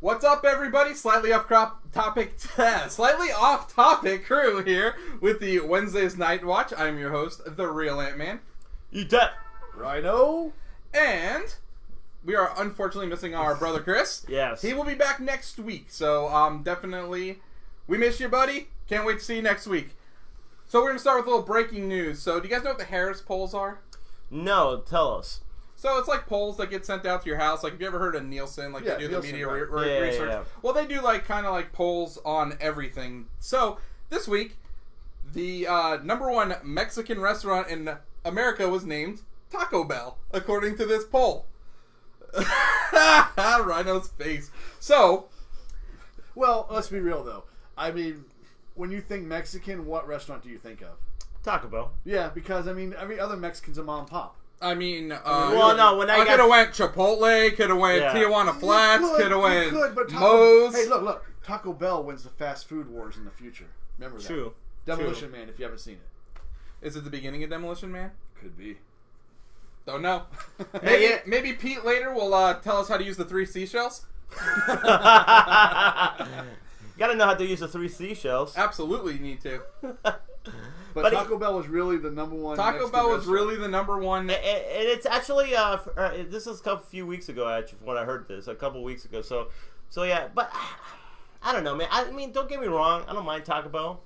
What's up, everybody? Slightly off topic crew here with the Wednesday's Night Watch. I'm your host, the Real Ant-Man. You bet. Rhino. And we are unfortunately missing our brother Chris. Yes. He will be back next week. So definitely, we miss you, buddy. Can't wait to see you next week. So we're going to start with a little breaking news. So do you guys know what the Harris polls are? No, tell us. So it's like polls that get sent out to your house. Like, have you ever heard of Nielsen? Like, they do Nielsen, the media right. research. Yeah. Well, they do like kind of like polls on everything. So this week, the number one Mexican restaurant in America was named Taco Bell, according to this poll. Rhino's face. So, well, let's be real though. I mean, when you think Mexican, what restaurant do you think of? Taco Bell. Yeah, because I mean, every other Mexican's a mom and pop. I mean, when I could have went Chipotle, could have went Tijuana Flats, could have went Moe's. Hey, look, Taco Bell wins the fast food wars in the future. Remember that. True. Demolition Man, if you haven't seen it. Is it the beginning of Demolition Man? Could be. Don't know. Hey, maybe Pete later will tell us how to use the 3 seashells. You gotta know how to use the 3 seashells. Absolutely, you need to. But Taco Bell was really the number one. Taco Bell was really the number one. And it's actually, this is a few weeks ago, actually, when I heard this, a couple weeks ago. So yeah, but I don't know, man. I mean, don't get me wrong. I don't mind Taco Bell.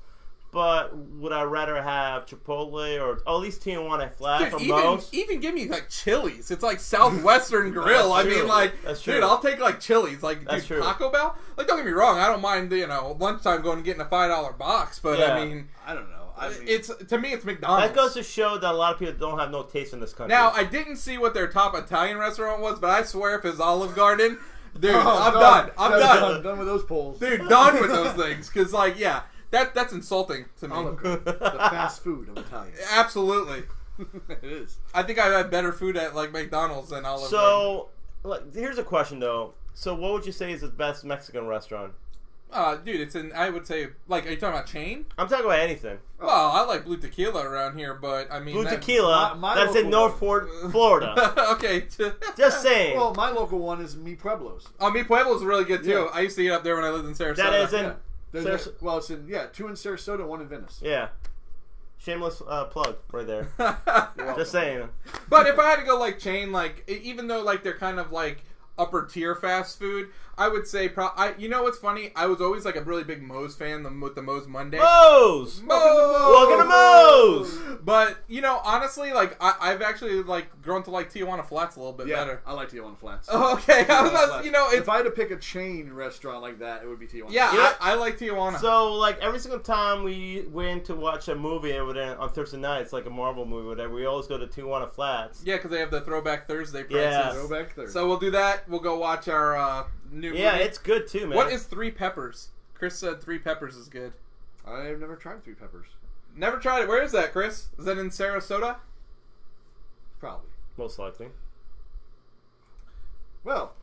But would I rather have Chipotle or at least Tijuana Flat or Moe's? Even give me like Chili's. It's like Southwestern Grill. I mean, like, that's true. Dude, I'll take like Chili's. Like, that's dude, true. Taco Bell. Like, don't get me wrong. I don't mind lunchtime going and getting a $5 box. But Yeah. I mean, I don't know. I mean, it's to me, it's McDonald's. That goes to show that a lot of people don't have no taste in this country. Now, I didn't see what their top Italian restaurant was, but I swear if it's Olive Garden, dude, oh, I'm done. I'm done. I'm done with those polls. Dude, done with those things. Because, like, yeah, that's insulting to me. Olive Garden, the fast food of Italian. Absolutely. It is. I think I've had better food at, like, McDonald's than Olive Garden. So, look, here's a question, though. So, what would you say is the best Mexican restaurant? Dude, it's I would say, like, are you talking about chain? I'm talking about anything. Well, I like Blue Tequila around here, but, I mean... Blue Tequila, my that's in Northport, Florida. Okay. Just saying. Well, my local one is Mi Pueblos. Oh, Mi Pueblo's really good, too. Yeah. I used to eat up there when I lived in Sarasota. That is in... Yeah. It's in 2 in Sarasota, 1 in Venice. Yeah. Shameless plug right there. Just saying. But if I had to go, like, chain, like, even though, like, they're kind of, like, upper tier fast food, I would say you know what's funny? I was always like a really big Moe's fan with the Moe's Monday. Moe's! Welcome to Moe's! But honestly, like I've actually like grown to like Tijuana Flats a little bit better. I like Tijuana Flats. Oh, okay, if I had to pick a chain restaurant like that, it would be Tijuana. Yeah, I like Tijuana. So like every single time we went to watch a movie over there on Thursday nights, like a Marvel movie or whatever, we always go to Tijuana Flats. Yeah, because they have the Throwback Thursday prices. Yeah. Throwback Thursday. So we'll do that. We'll go watch our new movie. Yeah, it's good too, man. What is 3 Peppers? Chris said 3 Peppers is good. I've never tried 3 Peppers. Never tried it. Where is that, Chris? Is that in Sarasota? Probably. Most likely. Well,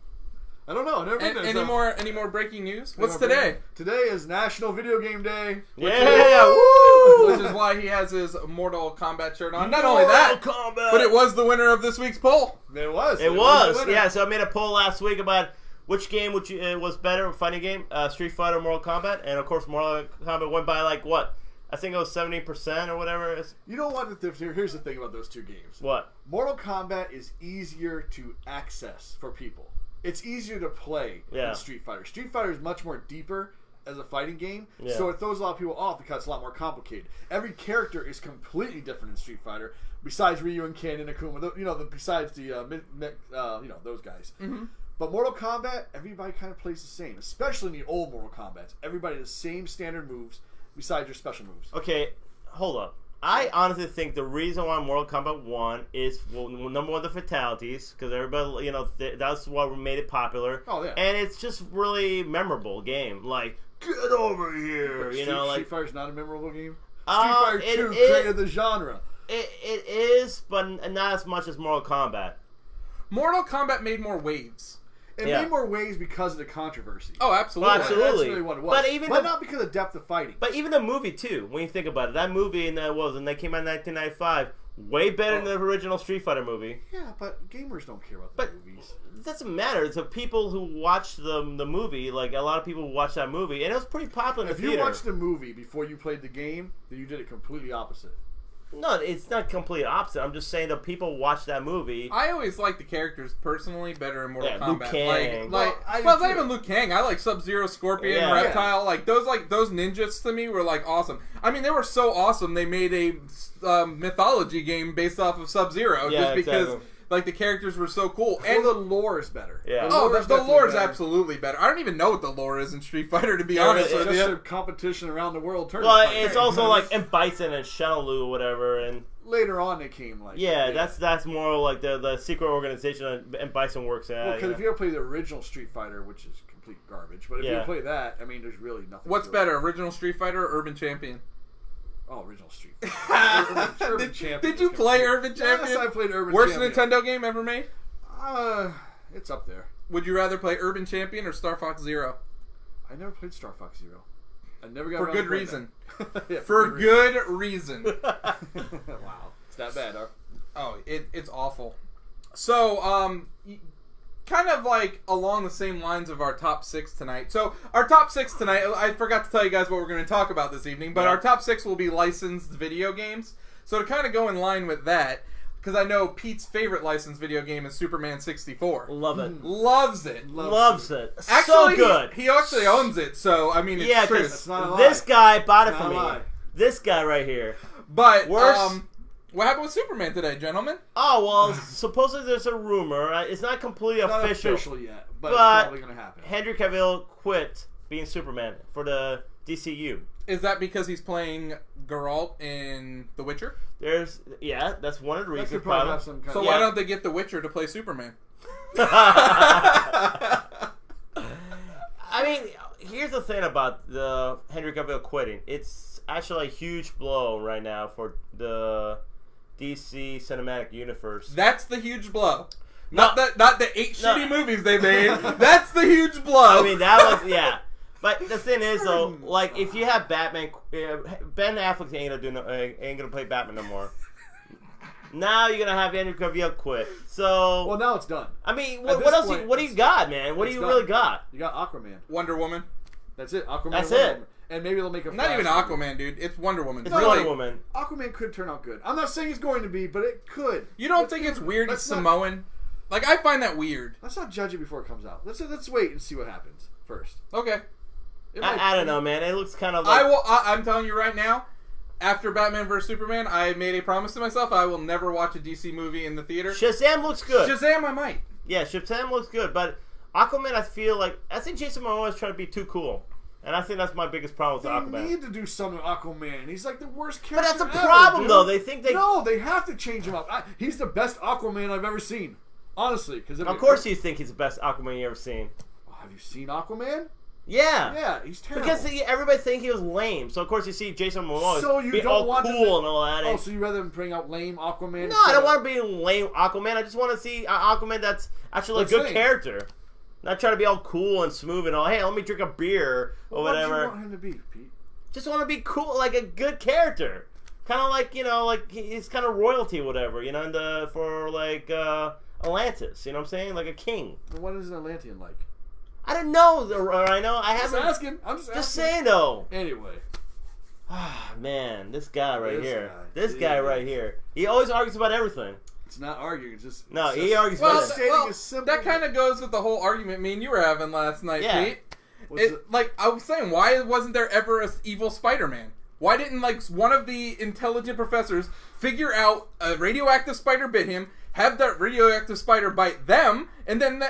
I don't know. I've never been there. Any more breaking news? What's today? Today is National Video Game Day. Yeah! Woo! Which is why he has his Mortal Kombat shirt on. Not only that, Kombat. but it was the winner of this week's poll. It was. It was. Yeah, so I made a poll last week about which game was better, fighting game, Street Fighter or Mortal Kombat. And, of course, Mortal Kombat went by, like, what? I think it was 70% or whatever. You know what? Here's the thing about those two games. What? Mortal Kombat is easier to access for people. It's easier to play than Street Fighter. Street Fighter is much more deeper as a fighting game, so it throws a lot of people off because it's a lot more complicated. Every character is completely different in Street Fighter, besides Ryu and Ken and Akuma. Besides the those guys. Mm-hmm. But Mortal Kombat, everybody kind of plays the same, especially in the old Mortal Kombat. Everybody has the same standard moves, besides your special moves. Okay, hold up. I honestly think the reason why Mortal Kombat won is, number one, the fatalities, because everybody, that's what made it popular. Oh, yeah. And it's just really memorable game. Like, get over here, Street Fighter's not a memorable game? Street Fighter 2 created the genre. It is, but not as much as Mortal Kombat. Mortal Kombat made more waves. It made more waves because of the controversy. Oh, absolutely. Well, absolutely. That's really what it was. But not because of depth of fighting. But even the movie, too, when you think about it. That movie, that came out in 1995, Way better than the original Street Fighter movie. Yeah, but gamers don't care about the movies. It doesn't matter. It's the people who watched the movie. Like, a lot of people watched that movie, and it was pretty popular in the theater. If you watched the movie before you played the game, then you did it completely opposite. No, it's not complete opposite. I'm just saying that people watched that movie. I always like the characters personally better in Mortal Kombat. Luke Kang. Well, it's not even Luke Kang. I like Sub-Zero, Scorpion, Reptile. Like those ninjas to me were like awesome. I mean, they were so awesome. They made a mythology game based off of Sub-Zero just because like the characters were so cool. And the lore is better. Yeah. The lore is absolutely better. I don't even know what the lore is in Street Fighter, to be honest with you. It's just a competition around the world tournament. Well, it's also like in Bison and Shadowloo or whatever, and later on they came like that's more like the secret organization and Bison works at. Well, because if you ever play the original Street Fighter, which is complete garbage, but if you play that, I mean, there's really nothing. What's better, original Street Fighter or Urban Champion? Oh, original Street Fighter. Urban Champion. Did you play Urban Champion? Yes, I played Urban Worst Champion. Nintendo game ever made? It's up there. Would you rather play Urban Champion or Star Fox Zero? I never played Star Fox Zero. I never got for around good to playing reason. Yeah, for good reason. Wow, it's that bad, huh? Oh, it's awful. So, kind of like along the same lines of our top 6 tonight. So, our top 6 tonight, I forgot to tell you guys what we're going to talk about this evening, but our top 6 will be licensed video games. So, to kind of go in line with that, because I know Pete's favorite licensed video game is Superman 64. Love it. Loves it. Loves it. Actually, so good. He actually owns it, so, I mean, it's true. That's not a lie. This guy bought it Not for a me. lie. This guy right here. But, Worse. what happened with Superman today, gentlemen? Oh, well, supposedly there's a rumor. It's not completely Not official. official yet, but it's probably going to happen. Henry Cavill quit being Superman for the DCU. Is that because he's playing Geralt in The Witcher? That's one of the reasons. That could probably have some kind So why don't they get The Witcher to play Superman? I mean, here's the thing about the Henry Cavill quitting. It's actually a huge blow right now for the DC cinematic universe. That's the huge blow. Not the 8 shitty movies they made. That's the huge blow. I mean, that was But the thing is, though, like if you have Batman, Ben Affleck ain't gonna play Batman no more. Now you're gonna have Henry Cavill quit. So well, now it's done. I mean, what else? What do you got, man? What do you really got? You got Aquaman, Wonder Woman. That's it. Aquaman. That's Wonder it. Woman. And maybe they'll make a. Not even Flash Aquaman, dude. It's Wonder Woman. It's Wonder Woman. Aquaman could turn out good. I'm not saying it's going to be, but it could. You don't think it's weird it's Samoan? Like, I find that weird. Let's not judge it before it comes out. Let's wait and see what happens first. Okay. I don't know, man. It looks kind of like... I'm telling you right now, after Batman vs. Superman, I made a promise to myself I will never watch a DC movie in the theater. Shazam looks good. Shazam, I might. Yeah, Shazam looks good, but Aquaman, I think Jason Momoa is trying to be too cool. And I think that's my biggest problem with Aquaman. They need to do something with Aquaman. He's like the worst character But that's a ever, problem, dude. though. They think they... No, they have to change him up. He's the best Aquaman I've ever seen. Honestly. Of course you think he's the best Aquaman you ever seen. Have you seen Aquaman? Yeah. Yeah, he's terrible. Because everybody think he was lame. So, of course, you see Jason Momoa so you be don't all want cool and all that. Oh, so you rather than bring out lame Aquaman? No, I don't want to be lame Aquaman. I just want to see Aquaman that's actually a good character. Not try to be all cool and smooth and all, hey, let me drink a beer or whatever. What do you want him to be, Pete? Just want to be cool, like a good character. Kind of like, like he's kind of royalty or whatever, for like Atlantis, you know what I'm saying? Like a king. But what is an Atlantean like? I don't know, I know. I haven't. I'm just asking. Just saying, though. Anyway. Ah, man, this guy right here. This guy right here. He always argues about everything. It's not arguing. It's just... No, he argues well, about it. That kind of goes with the whole argument me and you were having last night, Pete. Like, I was saying, why wasn't there ever an evil Spider-Man? Why didn't, one of the intelligent professors figure out a radioactive spider bit him, have that radioactive spider bite them, and then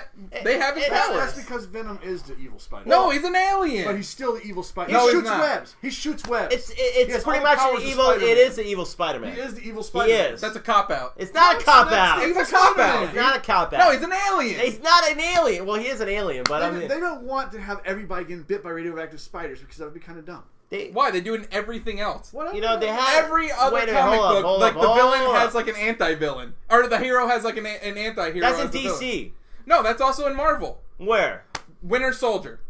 they have his powers? That's because Venom is the evil spider. No, he's an alien. But he's still the evil spider. No, he shoots he's not. webs. He shoots webs. It's pretty much an evil... It is the evil Spider-Man. He is the evil Spider-Man. He is. That's a cop-out. It's not a cop-out. It's a cop-out. It's not a cop-out. No, he's an alien. He's not an alien. Well, he is an alien, but they don't want to have everybody getting bit by radioactive spiders because that would be kind of dumb. Why? They do it in everything else. They have... Every other comic book, the villain has an anti-villain. Or the hero has an anti-hero. That's in DC. No, that's also in Marvel. Where? Winter Soldier.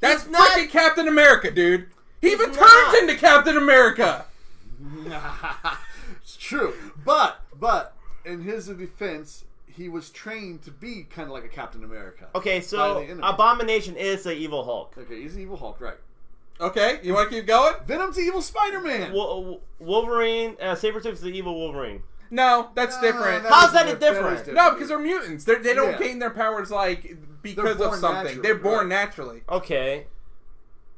That's freaking Captain America, dude. He even turns into Captain America. It's true. But in his defense, he was trained to be kind of like a Captain America. Okay, so Abomination is the evil Hulk. Okay, he's an evil Hulk, right? Okay, you want to keep going? Venom's the evil Spider-Man. Wolverine, Sabretooth's the evil Wolverine. No, that's different. How's that different? No, because they're mutants. They don't gain their powers because of something. They're born naturally. Okay.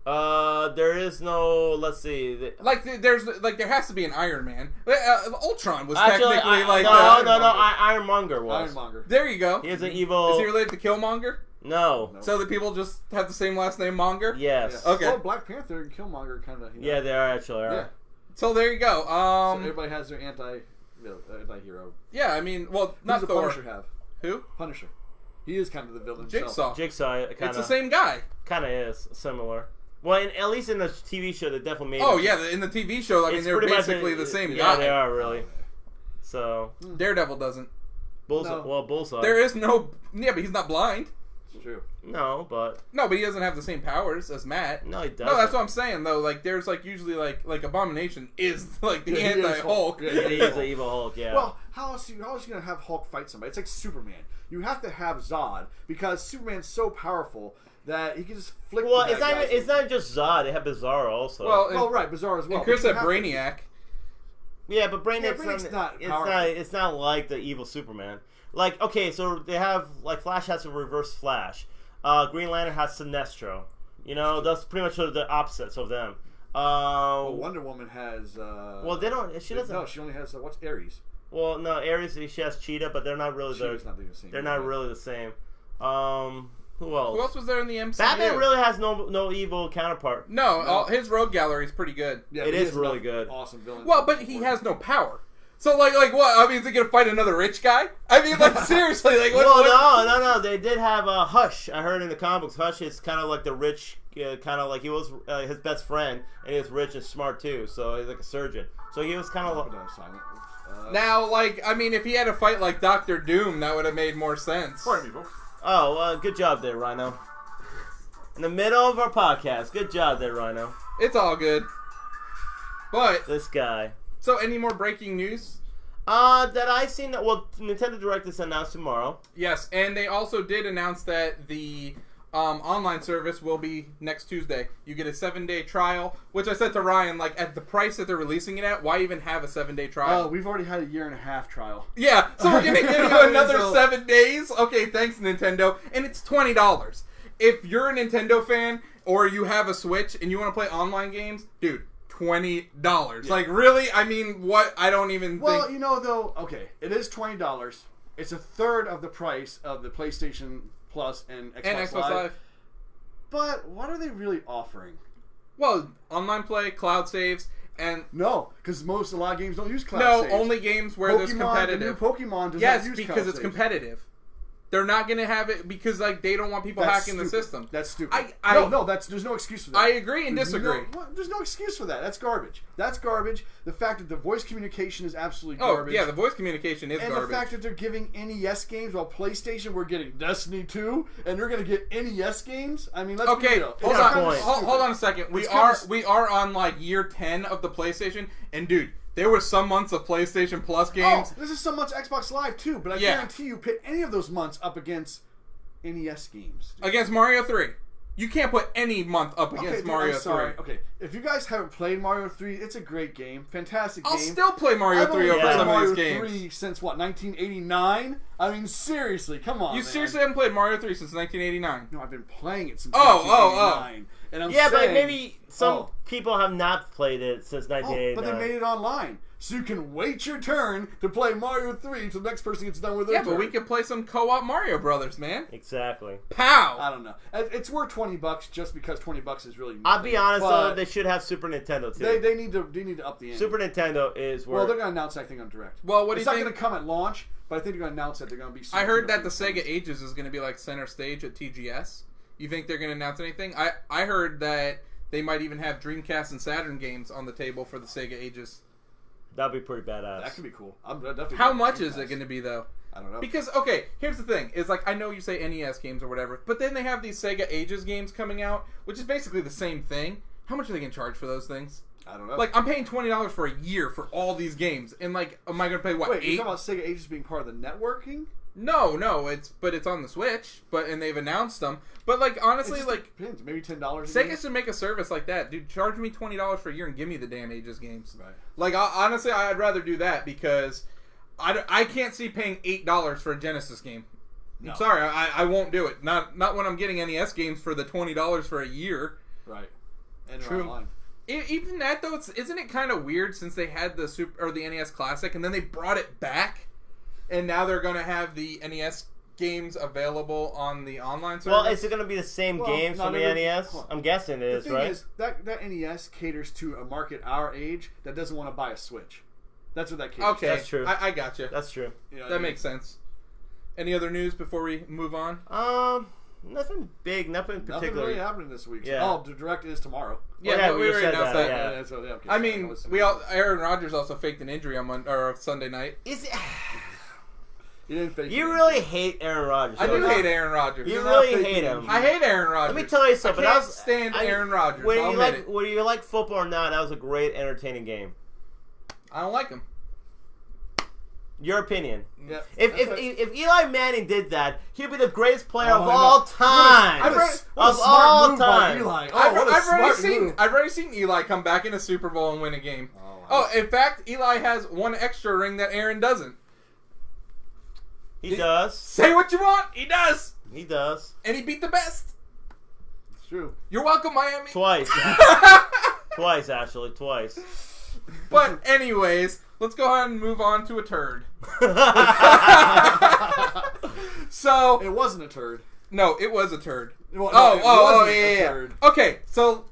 There is no. Let's see. There has to be an Iron Man. Ultron was Actually, technically Ironmonger was. Ironmonger. There you go. He is an evil. Is he related to Killmonger? No. So that people just have the same last name, Monger? Yes. Yeah. Okay. Well, Black Panther and Killmonger kind of. Yeah, they are actually. Yeah. So there you go. So everybody has their anti-hero. Yeah, I mean, well, not Who's Thor. the Punisher have? Who? Punisher. He is kind of the villain himself. Jigsaw. It's the same guy. Kind of is similar. Well, at least in the TV show, they definitely made. Oh yeah, in the TV show, I mean, they're basically the same guy. Yeah, they are really. So Daredevil doesn't. Bullseye. There is no. Yeah, but he's not blind. It's true. No, but he doesn't have the same powers as Matt. No, he doesn't. No, that's what I'm saying though. Like, there's usually like Abomination is like the anti-Hulk. Yeah, he is the evil Hulk. Yeah. Well, how else are you gonna have Hulk fight somebody? It's like Superman. You have to have Zod because Superman's so powerful that he can just flick. Well, it's not just Zod. They have Bizarro also. Well, right, Bizarro as well. And Chris had Brainiac. Yeah, but Brainiac's not. It's not like the evil Superman. Like, okay, so they have Flash has a reverse Flash. Green Lantern has Sinestro. You know, that's pretty much the opposites of them. Wonder Woman has. They don't. She doesn't. No, she only has what's Ares. Well, no, Ares. She has Cheetah, but they're not really Cheetah's not the same. They're not really the same. Who else? Who else was there in the MCU? Batman really has no evil counterpart. No. His rogue gallery is pretty good. Yeah, it is really good. Awesome villain. Well, but he has no power. So like what? I mean, is he gonna fight another rich guy? I mean, seriously, what? Well, no. They did have Hush. I heard in the comic books, Hush is kind of like the rich, kind of like he was his best friend, and he was rich and smart too. So he's like a surgeon. So he was kind of now, I mean, if he had to fight like Doctor Doom, that would have made more sense. Pardon me, folks. Oh, good job there, Rhino. In the middle of our podcast, good job there, Rhino. It's all good. But this guy. So, any more breaking news? That I seen. Nintendo Direct is announced tomorrow. Yes, and they also did announce that the online service will be next Tuesday. You get a 7-day trial, which I said to Ryan, at the price that they're releasing it at, why even have a 7-day trial? Oh, we've already had a 1.5-year trial. Yeah, so we're gonna give you another 7 days. Okay, thanks Nintendo, and it's $20. If you're a Nintendo fan or you have a Switch and you want to play online games, dude. $20. Yeah. Really? I mean, what? I don't even think... Well, though, okay, it is $20. It's a third of the price of the PlayStation Plus and Xbox Live. But what are they really offering? Well, online play, cloud saves, and... No, because a lot of games don't use cloud saves. No, only games where there's competitive. The new Pokemon does not use because cloud it's saves. competitive. They're not going to have it because they don't want people hacking the system. That's stupid. There's no excuse for that. I agree and disagree. There's no excuse for that. That's garbage. That's garbage. The fact that the voice communication is absolutely garbage. Oh, yeah, the voice communication is garbage. And the fact that they're giving NES games while PlayStation we're getting Destiny 2 and they're going to get NES games? I mean, let's be real. Hold on a second. We are on year 10 of the PlayStation, and dude, there were some months of PlayStation Plus games. Oh, this is some months Xbox Live too, but I guarantee you put any of those months up against NES games. Dude. Against Mario 3. You can't put any month up against Mario 3. Okay, if you guys haven't played Mario 3, it's a great game. Fantastic game. I'll still play Mario 3 over some of these games. Mario 3 since, 1989? I mean, seriously, come on, seriously haven't played Mario 3 since 1989? No, I've been playing it since 1989. And I'm saying, but maybe some people have not played it since 1989. But they made it online. So you can wait your turn to play Mario 3 until the next person gets done with their turn. Yeah, but we can play some co-op Mario Brothers, man. Exactly. Pow! I don't know. It's worth $20 just because $20 is really nothing. I'll be honest though, they should have Super Nintendo too. They need to up the ante. Super Nintendo is where... Well, they're going to announce that thing on Direct. Well, what do you think? It's not going to come at launch, but I think they're going to announce that they're going to be... I heard that the Sega Ages is going to be center stage at TGS. You think they're going to announce anything? I heard that they might even have Dreamcast and Saturn games on the table for the Sega Ages. That'd be pretty badass. That could be cool. I'm definitely. How much is it going to be though? I don't know. Because here's the thing: is I know you say NES games or whatever, but then they have these Sega Ages games coming out, which is basically the same thing. How much are they going to charge for those things? I don't know. Like, I'm paying $20 for a year for all these games, and like, am I gonna pay what? Wait, 8? you're talking about Sega Ages being part of the networking? No, it's on the Switch, and they've announced them. But like, honestly, like, depends. Maybe $10. Sega should make a service like that, dude. Charge me $20 for a year and give me the damn Ages games. Right. Like, honestly, I'd rather do that because I can't see paying $8 for a Genesis game. No. I'm sorry, I won't do it. Not when I'm getting NES games for the $20 for a year. Right. And True. online. Even that though, isn't it kind of weird since they had the NES Classic and then they brought it back, and now they're gonna have the NES games available on the online service? Well, is it going to be the same games from the NES? I'm guessing it is, right? The thing is, that NES caters to a market our age that doesn't want to buy a Switch. That's what that caters Okay, that's true. I got you. That's true. You know That makes sense. Any other news before we move on? Nothing big, nothing particular. Nothing really happening this week. Yeah. Oh, the direct is tomorrow. Yeah, we we already said announced that, that. yeah. So, okay, I mean, Aaron Rodgers also faked an injury on Sunday night. Is it? You didn't fake You it. really hate Aaron Rodgers. I do don't hate Aaron Rodgers. You You're really not hate faking him. it. I hate Aaron Rodgers. Let me tell you something. I can't stand Aaron Rodgers. Whether I'll you admit it. whether you like football or not, that was a great, entertaining game. I don't like him. Your opinion. Yeah. If Eli Manning did that, he'd be the greatest player Oh, of I all know. time. What a Of smart all move by time. Eli. Oh, what a I've already seen Eli come back in a Super Bowl and win a game. wow. In fact, Eli has one extra ring that Aaron doesn't. He does. Say what you want, he does. He does. And he beat the best. It's true. You're welcome, Miami. Twice. Twice, actually. Twice. But anyways, let's go ahead and move on to a turd. So It wasn't a turd. no, it was a turd. Well, no, it wasn't a yeah. turd. Okay, so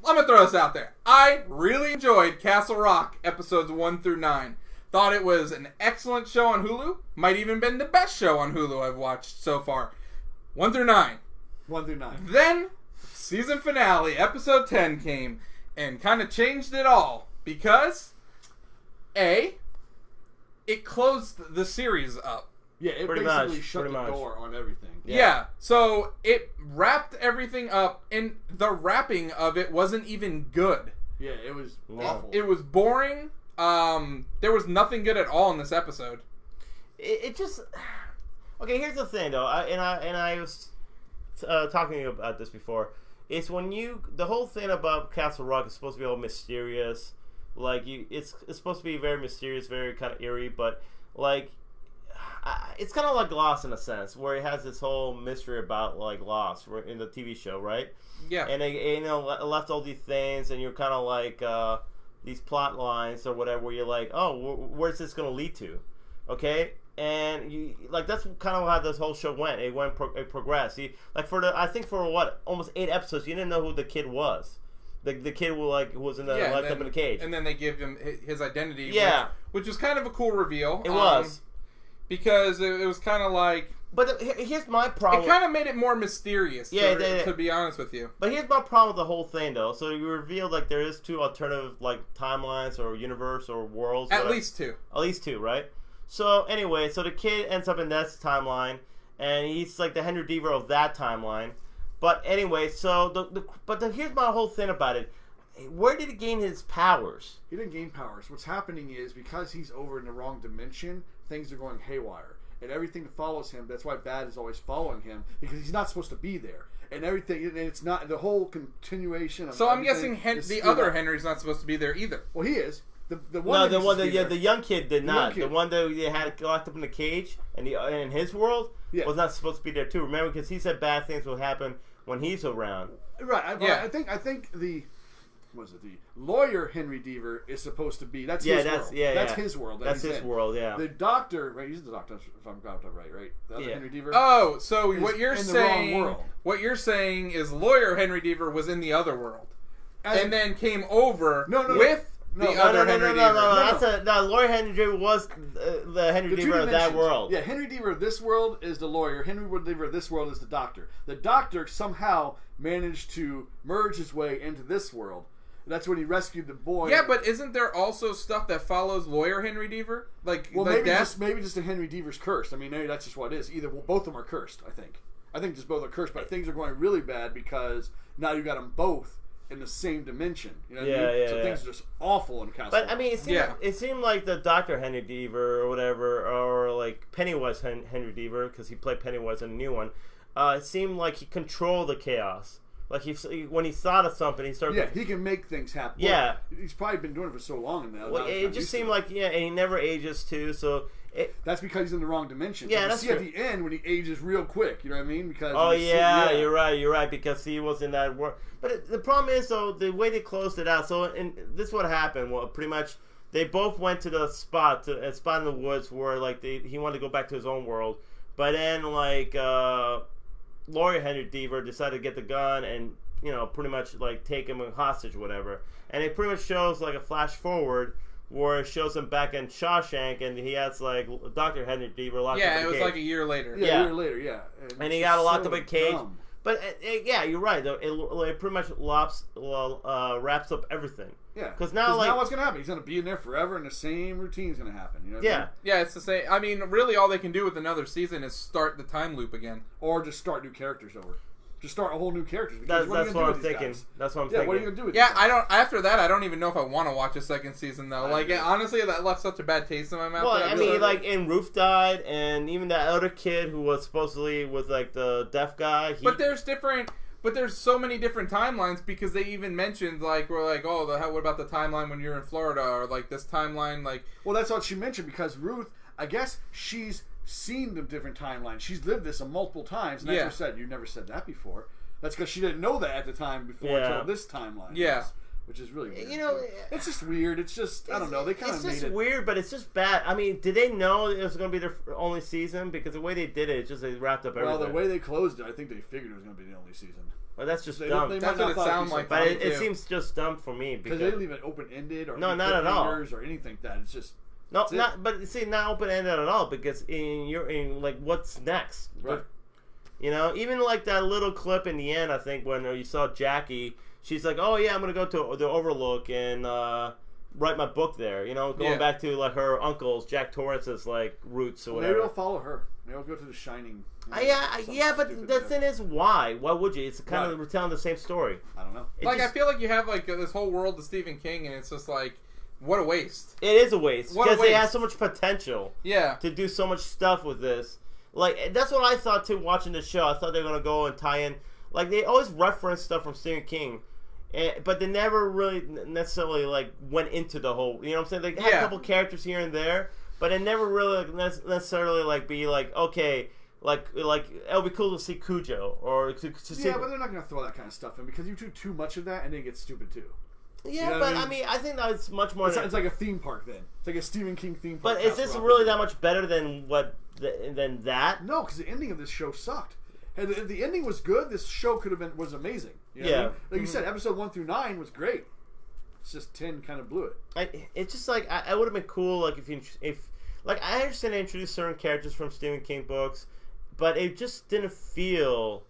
I'm gonna throw this out there. I really enjoyed Castle Rock episodes 1 through 9. Thought it was an excellent show on Hulu. Might even been the best show on Hulu I've watched so far. 1 through 9. 1 through 9. Then season finale, episode 10 came and kind of changed it all because it closed the series up. Yeah, it Pretty basically much, shut pretty the much. door on everything. Yeah, so it wrapped everything up, and the wrapping of it wasn't even good. Yeah, it was No. awful. It was boring. There was nothing good at all in this episode. It just. Okay, here's the thing, though. I was talking to you about this before. It's when the whole thing about Castle Rock is supposed to be all mysterious. Like it's supposed to be very mysterious, very kind of eerie, but like. It's kind of like Lost in a sense, where it has this whole mystery about like Lost in the TV show, right? Yeah. And they left all these things, and you're kind of like these plot lines or whatever, where you're like, oh, where's this going to lead to? Okay, and you like that's kind of how this whole show went. It progressed. I think for what almost 8 episodes, you didn't know who the kid was. The kid who was in the locked up in the cage, and then they give him his identity. Yeah, which was kind of a cool reveal. It was. Because it was kind of like... But here's my problem. It kind of made it more mysterious, to be honest with you. But here's my problem with the whole thing, though. So you revealed, like, there is 2 alternative, like, timelines or universe or worlds. At least 2. At least 2, right? So, anyway, so the kid ends up in that timeline, and he's, like, the Henry Deaver of that timeline. But anyway, so, here's my whole thing about it. Where did he gain his powers? He didn't gain powers. What's happening is because he's over in the wrong dimension, things are going haywire. And everything that follows him, that's why bad is always following him, because he's not supposed to be there. And everything, and it's not, the whole continuation of So I'm guessing is the screwed other up. Henry's not supposed to be there either. Well, he is. The young kid did not. kid. The one that they had locked up in the cage and in his world was not supposed to be there too. Remember, because he said bad things will happen when he's around. Right. I think the lawyer Henry Deaver is supposed to be. That's his world. That's his world. That's his world. Yeah. The doctor, right? He's the doctor. If I'm got that right? The other Henry Deaver. Oh, so what you're in the saying? wrong world. What you're saying is lawyer Henry Deaver was in the other world, and then came over with the other Henry Deaver. No, lawyer Henry Deaver was the Henry Deaver of that world. Yeah, Henry Deaver of this world is the lawyer. Henry Deaver of this world is the doctor. The doctor somehow managed to merge his way into this world. That's when he rescued the boy. Yeah, but isn't there also stuff that follows lawyer Henry Deaver? Maybe just a Henry Deaver's cursed. I mean, maybe that's just what it is. Both of them are cursed. I think just both are cursed. But things are going really bad because now you got them both in the same dimension. You know what Yeah, I mean? yeah, So yeah. things are just awful in Castle But Rock. I mean, it seemed like the Dr. Henry Deaver or whatever, or like Pennywise Henry Deaver, because he played Pennywise in the new one. It seemed like he controlled the chaos. Like when he thought of something, he started. Yeah, he can make things happen. Yeah, he's probably been doing it for so long now. Well, it just seemed like and he never ages too. So that's because he's in the wrong dimension. Yeah, you that's see true. at the end when he ages real quick. You know what I mean? Because you're right, because he was in that world. But the problem is though the way they closed it out. So and this is what happened. Well, pretty much they both went to the spot in the woods where like he wanted to go back to his own world, but then like Lawyer Henry Deaver decided to get the gun and pretty much like take him hostage or whatever. And it pretty much shows like a flash forward where it shows him back in Shawshank and he has like Dr. Henry Deaver locked up in a cage. Yeah, it was like a year later. Yeah, a year later, yeah. And he got locked up in a cage. Dumb. But yeah, you're right though. It pretty much wraps up everything. Yeah, because now what's gonna happen? He's gonna be in there forever, and the same routine's gonna happen. You know what I mean? Yeah, it's the same. I mean, really, all they can do with another season is start the time loop again, or just start new characters over. Just start a whole new characters. That's what I'm thinking. That's what I'm thinking. What are you gonna do with? Yeah, I don't. After that, I don't even know if I want to watch a second season though. Honestly, that left such a bad taste in my mouth. Well, I mean, like, and Ruth died, and even that other kid who was supposedly with like the deaf guy. But there's so many different timelines because they even mentioned like we're like, oh, what about the timeline when you're in Florida or like this timeline like. Well, that's what she mentioned because Ruth, I guess she's seen the different timelines. She's lived this multiple times, and that's what said. You never said that before. That's because she didn't know that at the time before until this timeline. Yeah. Which is really weird. It's just weird. It's just, I don't know. They kind of made it. It's just weird, but it's just bad. I mean, did they know it was going to be their only season? Because the way they did it, they wrapped up everything. Well, the way they closed it, I think they figured it was going to be the only season. Well, that's just dumb. That's what it sounds like. But it seems just dumb for me. Because they didn't leave it open-ended or not at all. Or anything like that. It's just... No, but see, not open-ended at all because in like, what's next? Right. Even like that little clip in the end, I think, when you saw Jackie, she's like, oh, yeah, I'm going to go to the Overlook and write my book there. Going back to like her uncle's, Jack Torrance's, like, roots or whatever. Maybe they'll follow her. Maybe they'll go to The Shining. But the thing is, why? Why would you? It's kind of retelling the same story. I don't know. I feel like you have like this whole world of Stephen King, and it's just like, what a waste. It is a waste because they have so much potential. Yeah. To do so much stuff with this. Like, that's what I thought too watching the show. I thought they were going to go and tie in. Like, they always reference stuff from Stephen King, but they never really necessarily, like, went into the whole, you know what I'm saying? They had a couple characters here and there, but it never really necessarily, like, be like, okay, like it would be cool to see Cujo or to see... Yeah, but they're not going to throw that kind of stuff in because you do too much of that and then it gets stupid too. Yeah, you know but I mean, I think that's much more. It's like a theme park then. It's like a Stephen King theme park. But is this really that much better than than that? No, because the ending of this show sucked. And if the ending was good, this show was amazing. You know what I mean? Like you said, episode 1 through 9 was great. It's just 10 kind of blew it. It's just like I would have been cool like if like I understand they introduced certain characters from Stephen King books, but it just didn't feel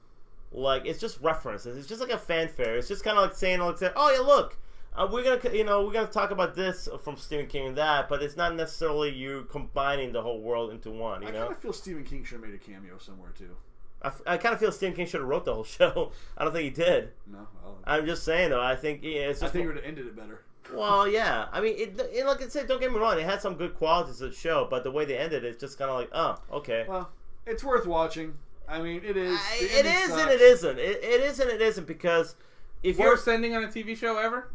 like it's just references. It's just like a fanfare. It's just kind of like saying, oh yeah, look. We're gonna talk about this from Stephen King and that, but it's not necessarily you combining the whole world into one. I kind of feel Stephen King should have made a cameo somewhere too. I kind of feel Stephen King should have wrote the whole show. I don't think he did. No, well, I'm just saying though. I think it's just. I think it would have ended it better. Well, yeah. I mean, it like I said, don't get me wrong. It had some good qualities of the show, but the way they ended it's just kind of like, oh, okay. Well, it's worth watching. I mean, it is. It is and it isn't. It is and it isn't because if worst ending on a TV show ever.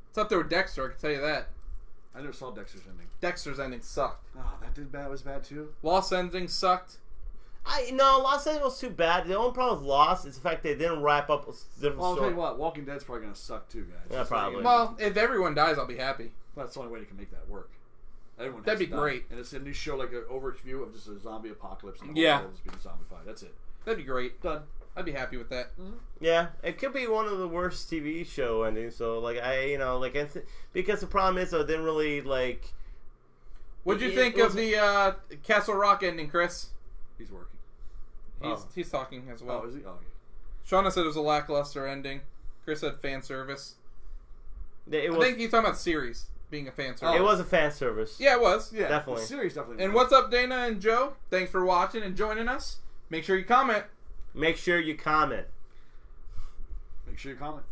It's up there with Dexter, I can tell you that. I never saw Dexter's ending. Dexter's ending sucked. Oh, that was bad too? Lost ending sucked. Lost ending was too bad. The only problem with Lost is the fact they didn't wrap up a different I'll story. tell you what, Walking Dead's probably going to suck too, guys. Yeah, probably. Well, if everyone dies, I'll be happy. Well, that's the only way they can make that work. That'd be great. And it's a new show, like an overview of just a zombie apocalypse and the whole world is being zombified. That's it. That'd be great. Done. I'd be happy with that. Mm-hmm. Yeah, it could be one of the worst TV show endings. So, like, because the problem is, I didn't really like. What'd you think of the Castle Rock ending, Chris? He's working. He's talking as well. Oh, is he? Oh, okay. Shauna said it was a lackluster ending. Chris said fan service. I think he's talking about series being a fan service. It was a fan service. Yeah, it was. Yeah, definitely. The series definitely. And what's up, Dana and Joe? Thanks for watching and joining us. Make sure you comment. Make sure you comment. Make sure you comment.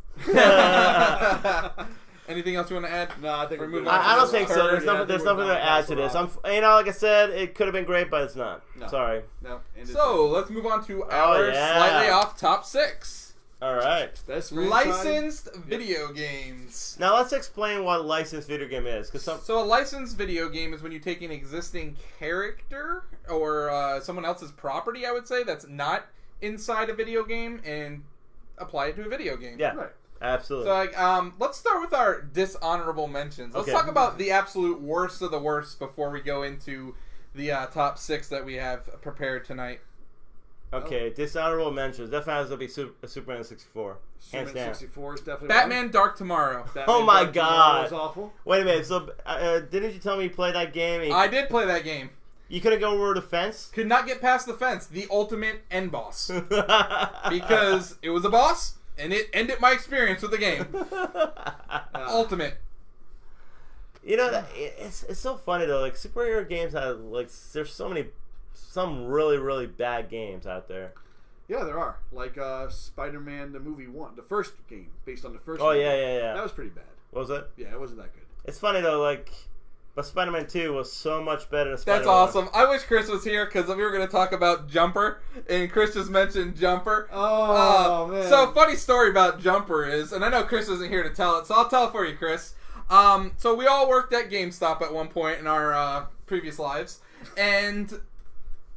Anything else you want to add? No, I think We're we're moving good. on. I don't think so. Third, There's yeah, nothing. There's nothing to add to this. Like I said, it could have been great, but it's not. No. Sorry. No. So let's move on to our slightly off top 6. All right. Best Licensed video games. Now let's explain what a licensed video game is, because So a licensed video game is when you take an existing character or someone else's property, I would say, that's not inside a video game and apply it to a video game. Yeah. Right. Absolutely. So, let's start with our dishonorable mentions. Let's talk about the absolute worst of the worst before we go into the top 6 that we have prepared tonight. Okay, dishonorable mentions. Definitely has to be Superman 64. Hands Superman down. 64 is definitely Batman Dark Tomorrow. Oh my God. Was awful. Wait a minute. So, didn't you tell me you played that game? I did play that game. You couldn't go over the fence? Could not get past the fence. The ultimate end boss. Because it was a boss, and it ended my experience with the game. Ultimate. You know, it's so funny though. Like superhero games have there's some really really bad games out there. Yeah, there are. Like Spider-Man the movie 1, the first game based on the first. Oh movie. yeah. That was pretty bad. What was it? Yeah, it wasn't that good. It's funny though, but Spider-Man 2 was so much better than Spider-Man That's 1. awesome. I wish Chris was here because we were going to talk about Jumper, and Chris just mentioned Jumper. Oh, man. So, funny story about Jumper is, and I know Chris isn't here to tell it, so I'll tell it for you, Chris. So we all worked at GameStop at one point in our previous lives, and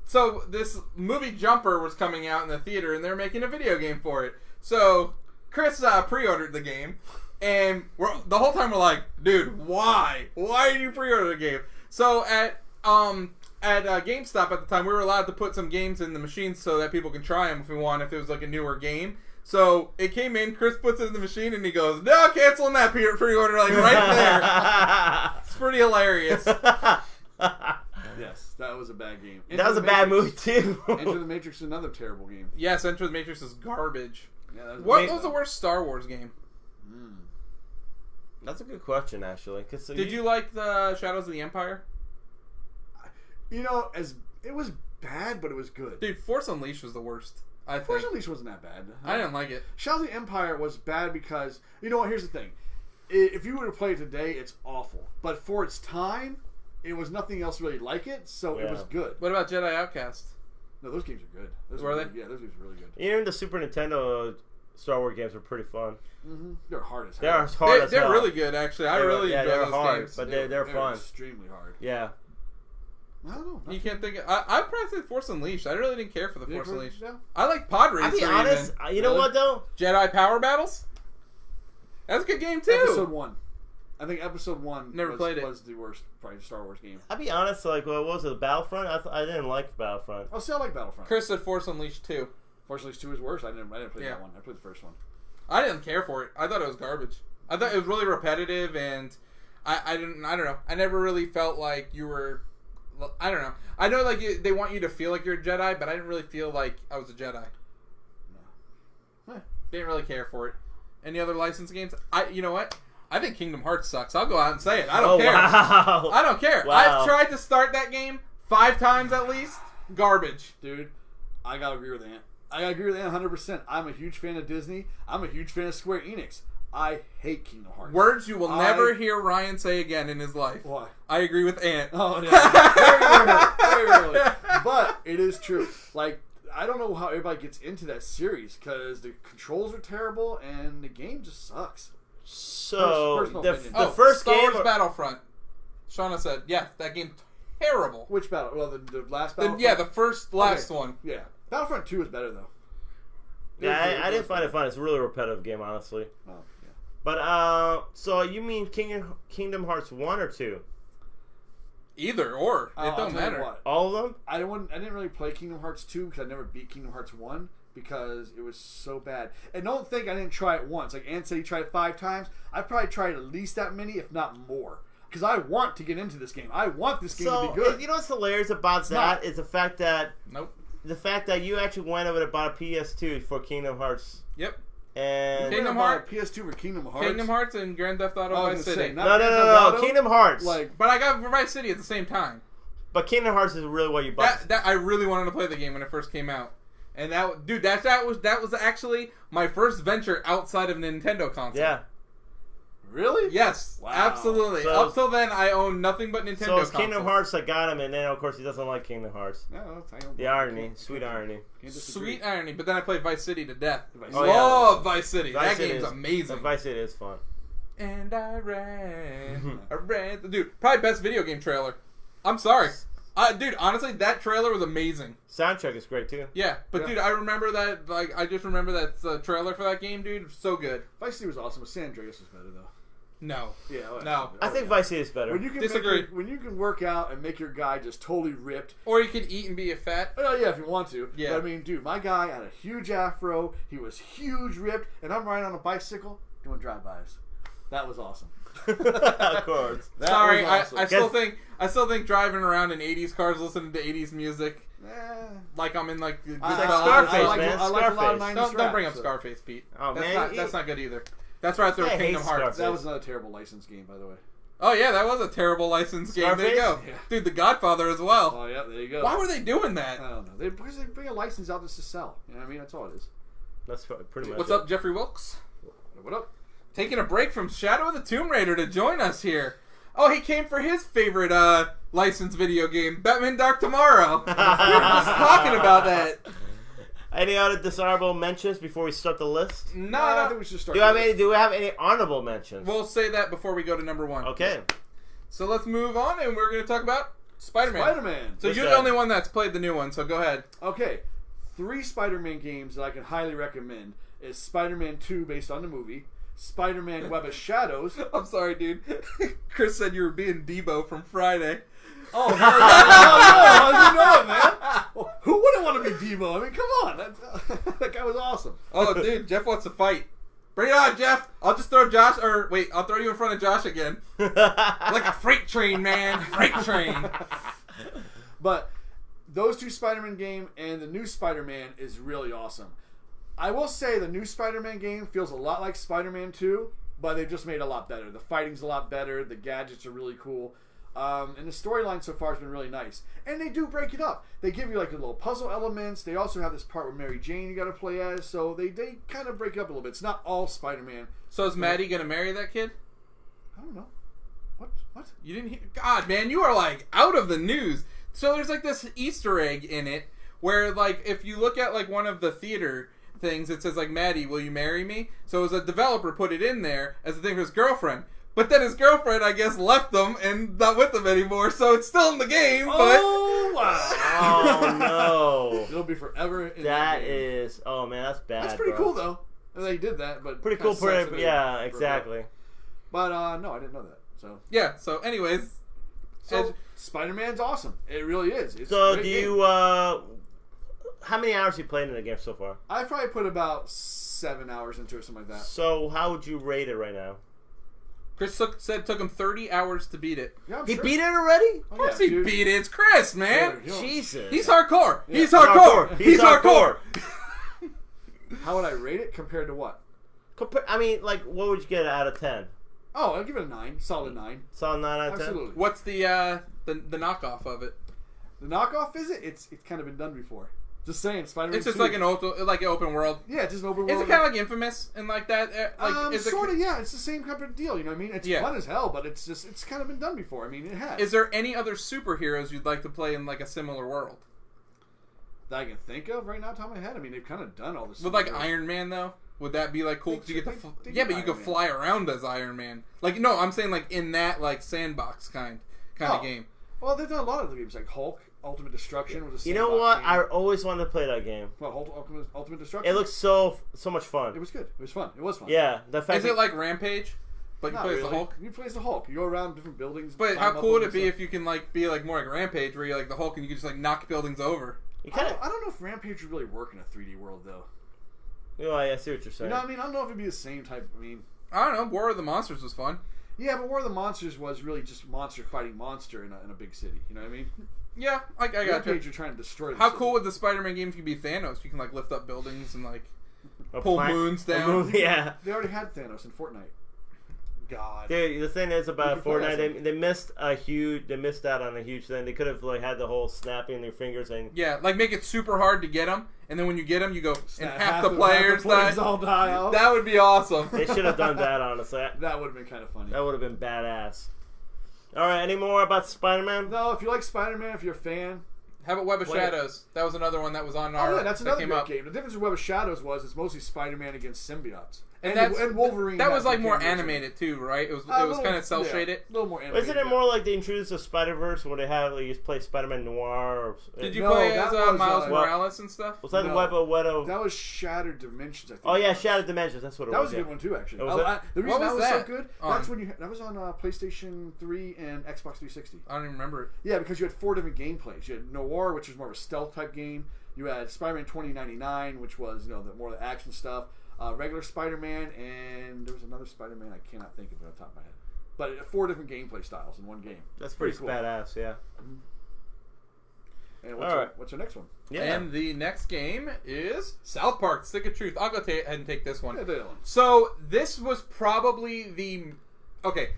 so this movie Jumper was coming out in the theater, and they were making a video game for it. So Chris pre-ordered the game. And the whole time we're like, dude, why? Why did you pre-order the game? So at GameStop at the time, we were allowed to put some games in the machine so that people can try them if we want, if it was like a newer game. So it came in, Chris puts it in the machine, and he goes, no, canceling that pre-order, like right there. It's pretty hilarious. Yes, that was a bad game. That was a bad movie too. Enter the Matrix is another terrible game. Yes, Enter the Matrix is garbage. Yeah, What was the worst Star Wars game? That's a good question, actually. Did you like the Shadows of the Empire? You know, it was bad, but it was good. Dude, Force Unleashed was the worst. I think. Force Unleashed wasn't that bad. I didn't like it. Shadows of the Empire was bad because, you know what, here's the thing. If you were to play it today, it's awful. But for its time, it was nothing else really like it, so it was good. What about Jedi Outcast? No, those games are good. Were they? Yeah, those games are really good. Even the Super Nintendo Star Wars games were pretty fun. Mm-hmm. They're hard as hell. They're hard as hell. They're really good, actually. I really enjoy they're those hard, games. but they're fun. Extremely hard. Yeah. I don't know. You can't think. I'd probably say Force Unleashed. I really didn't care for the Force Unleashed. Yeah. I like Pod Racer. I'll be honest. Even. You know what though? Jedi Power Battles. That's a good game too. Episode 1. I think Episode 1 was the worst probably Star Wars game. I'll be honest. What was it? Battlefront? I didn't like Battlefront. Oh, see, I like Battlefront. Chris said Force Unleashed 2. Force Unleashed 2 is worse. I didn't play that one. I played the first one. I didn't care for it. I thought it was garbage. I thought it was really repetitive, and I don't know. I never really felt like you were. I don't know. I know they want you to feel like you're a Jedi, but I didn't really feel like I was a Jedi. No. Didn't really care for it. Any other licensed games? You know what? I think Kingdom Hearts sucks. I'll go out and say it. I don't care. Wow. I don't care. Wow. I've tried to start that game 5 times at least. Garbage. Dude, I gotta agree with Ant. 100%. I'm a huge fan of Disney. I'm a huge fan of Square Enix. I hate Kingdom Hearts. Words you will never hear Ryan say again in his life. Why? I agree with Ant. Oh, yeah. Very rarely. But it is true. Like, I don't know how everybody gets into that series because the controls are terrible and the game just sucks. So the first Star Wars Battlefront. Shauna said, "Yeah, that game terrible." Which battle? Well, the last Battlefront. Yeah, the last one. Yeah, Battlefront 2 is better though. Yeah, I didn't find it fun. It's a really repetitive game, honestly. Oh, yeah. But so you mean Kingdom Hearts 1 or 2? Either or, it don't matter. All of them? I didn't really play Kingdom Hearts 2 because I never beat Kingdom Hearts 1. Because it was so bad. And don't think I didn't try it once. Like Ant said he tried it 5 times. I probably tried at least that many, if not more. Because I want to get into this game. I want this game to be good. You know what's hilarious about that is the fact that you actually went over to buy a PS2 for Kingdom Hearts. Yep. And Kingdom Hearts PS2 for Kingdom Hearts. Kingdom Hearts and Grand Theft Auto Vice City. No. Kingdom Hearts. But I got Vice City at the same time. But Kingdom Hearts is really what you bought. That I really wanted to play the game when it first came out. And that was actually my first venture outside of Nintendo console. Yeah. Really? Yes, wow. absolutely. So, up till then, I owned nothing but Nintendo So it's consoles. Kingdom Hearts that got him, and then of course he doesn't like Kingdom Hearts. No, The irony, sweet irony. Sweet irony. But then I played Vice City to death. Oh, Vice City. Vice that game's amazing. Vice City is fun. And I ran. Dude, probably best video game trailer. I'm sorry. Dude, honestly, that trailer was amazing. Soundtrack is great too. Yeah, but dude, I remember that. Like, I just remember that trailer for that game, dude. So good. Vice City was awesome, but San Andreas was better though. No. Yeah. No. I think Vice City is better. When you can Disagree. when you can work out and make your guy just totally ripped. Or you could eat and be a fat. Oh yeah, if you want to. Yeah. But I mean, dude, my guy had a huge afro. He was huge, ripped, and I'm riding on a bicycle doing drive-bys. That was awesome. Of course. That Sorry, was awesome. I still think driving around in '80s cars, listening to '80s music, like I'm in like. Scarface, man. I like a lot of Scarface. 90s Don't bring rap, up so. Scarface, Pete. Oh, That's not good either. That's right there, I Kingdom hate Hearts. Scarface. That was another terrible license game, by the way. Oh yeah, that was a terrible license game. There you go, Scarface? Yeah. dude. The Godfather as well. Oh yeah, there you go. Why were they doing that? I don't know. Because they bring a license out just to sell. You know what I mean? That's all it is. That's pretty much What's it. up, Jeffrey Wilkes? What up? Taking a break from Shadow of the Tomb Raider to join us here. Oh, he came for his favorite licensed video game, Batman Dark Tomorrow. We were just talking about that. Any other desirable mentions before we start the list? No, I think we should start. Do we have any honorable mentions? We'll say that before we go to number one. Okay. So let's move on, and we're going to talk about Spider-Man. Spider-Man. So you're the only one that's played the new one, so go ahead. Okay, 3 Spider-Man games that I can highly recommend is Spider-Man 2 based on the movie, Spider-Man Web of Shadows. I'm sorry, dude. Chris said you were being Debo from Friday. Oh, hell yeah. How'd you know it, man? Who wouldn't want to be Debo? I mean, come on. That guy was awesome. Oh, dude, Jeff wants to fight. Bring it on, Jeff. I'll just throw Josh, or wait, I'll throw you in front of Josh again. Like a freight train, man. Freight train. But those 2 Spider-Man game and the new Spider-Man is really awesome. I will say the new Spider-Man game feels a lot like Spider-Man 2, but they've just made it a lot better. The fighting's a lot better. The gadgets are really cool. And the storyline so far has been really nice. And they do break it up. They give you like the little puzzle elements. They also have this part with Mary Jane you got to play as. So they kind of break it up a little bit. It's not all Spider-Man. So is Maddie going to marry that kid? I don't know. What? You didn't hear? God, man, you are like out of the news. So there's like this Easter egg in it where like if you look at like one of the theater things, it says like, Maddie, will you marry me? So as a developer put it in there as a thing for his girlfriend. But then his girlfriend, I guess, left them and not with them anymore, so it's still in the game. Oh, wow. Oh, no. It'll be forever in That game. is... Oh, man, that's bad, That's pretty bro. cool, though. They did that, but... Pretty cool. Yeah, exactly. But, no, I didn't know that, so... Yeah, so anyways... So, Spider-Man's awesome. It really is. It's So, a great do game. you... How many hours have you played in the game so far? I've probably put about 7 hours into it, something like that. So, how would you rate it right now? Chris said it took him 30 hours to beat it. Yeah, I'm He sure. beat it already? Oh, Of course yeah, he dude. beat it. It's Chris, man. Dude, Jesus. He's hardcore. Yeah. He's hardcore. He's hardcore. How would I rate it compared to what? I mean, like, what would you get out of 10? Oh, I'll give it a 9. Solid 9. Solid 9 out of 10? Absolutely. What's the knockoff of it? The knockoff is it? It's kind of been done before. Just saying, Spider-Man It's just 2. like an open world. Yeah, it's just an open Is world. it kind of like Infamous and like that? Sort of, yeah. It's the same type of deal, you know what I mean? It's Yeah. fun as hell, but it's kind of been done before. I mean, it has. Is there any other superheroes you'd like to play in like a similar world? That I can think of right now, top of my head? I mean, they've kind of done all this. With like Iron Man though? Would that be like cool? Cause you get to They yeah, do but you could Iron Man. fly around as Iron Man. Like no, I'm saying like in that like sandbox kind of game. Well, they've done a lot of the games, like Hulk, Ultimate Destruction was a You know sandbox what? game. I always wanted to play that game. Well, Hulk, Ultimate Destruction? It looks so much fun. It was good. It was fun. It was fun. Yeah, the fact Is it like Rampage? But you Not play as really. the Hulk? You play as the Hulk. You go around different buildings. But climb how up cool would them it be and if you can like be like more like Rampage, where you're like the Hulk and you can just like knock buildings over? you stuff. kind of. I don't know if Rampage would really work in a 3D world, though. Oh, I see what you're You saying. know what I mean? I don't know if it'd be the same type. I mean, I don't know. War of the Monsters was fun. yeah, but War of the Monsters was really just monster fighting monster in a big city. You know what I mean? Yeah, I got Rampage, you. you're trying to destroy the How city. cool would the Spider-Man game if you be Thanos? You can like lift up buildings and like A pull plank- moons a down. moon- yeah. They already had Thanos in Fortnite. God. Dude, the thing is about You can play Fortnite, they missed out on a huge thing. They could have like had the whole snapping their fingers and Yeah, like make it super hard to get them, and then when you get them, you go, and half Half the players die. all die off. That would be awesome. they should have done that, honestly. That would have been kind of funny. That would have been badass. All right, any more about Spider-Man? No, if you like Spider-Man, if you're a fan, How about Web of Play it. Shadows? That was another one that was on our. oh yeah, that's that another came great up. game. The difference with Web of Shadows was it's mostly Spider-Man against symbiotes, And Wolverine. That was has like more cameos in it. animated too, right? It was A little- kind of cell yeah, shaded. a little more animated. Isn't it more like they introduced the Spider-Verse where they have like you play Spider-Man Noir? Or, Did you No, play that as was, Miles well, Morales and stuff? was that No. Web of? That was Shattered Dimensions, I think. Oh it yeah, was. Shattered Dimensions. That's what it That was. was a good one too, actually. Oh, was it? The reason What that was was so that good, on? that's when that was on PlayStation 3 and Xbox 360. I don't even remember it. Yeah, because you had 4 different gameplays. You had Noir, which was more of a stealth type game. You had Spider-Man 2099, which was the more of the action stuff. Regular Spider-Man, and there was another Spider-Man I cannot think of it on top of my head. But 4 different gameplay styles in one game. That's pretty cool. badass. Yeah. And All right. what's your next one? Yeah. And the next game is South Park: Stick of Truth. I'll go ahead and take this one. Yeah, that one. So this was probably the okay.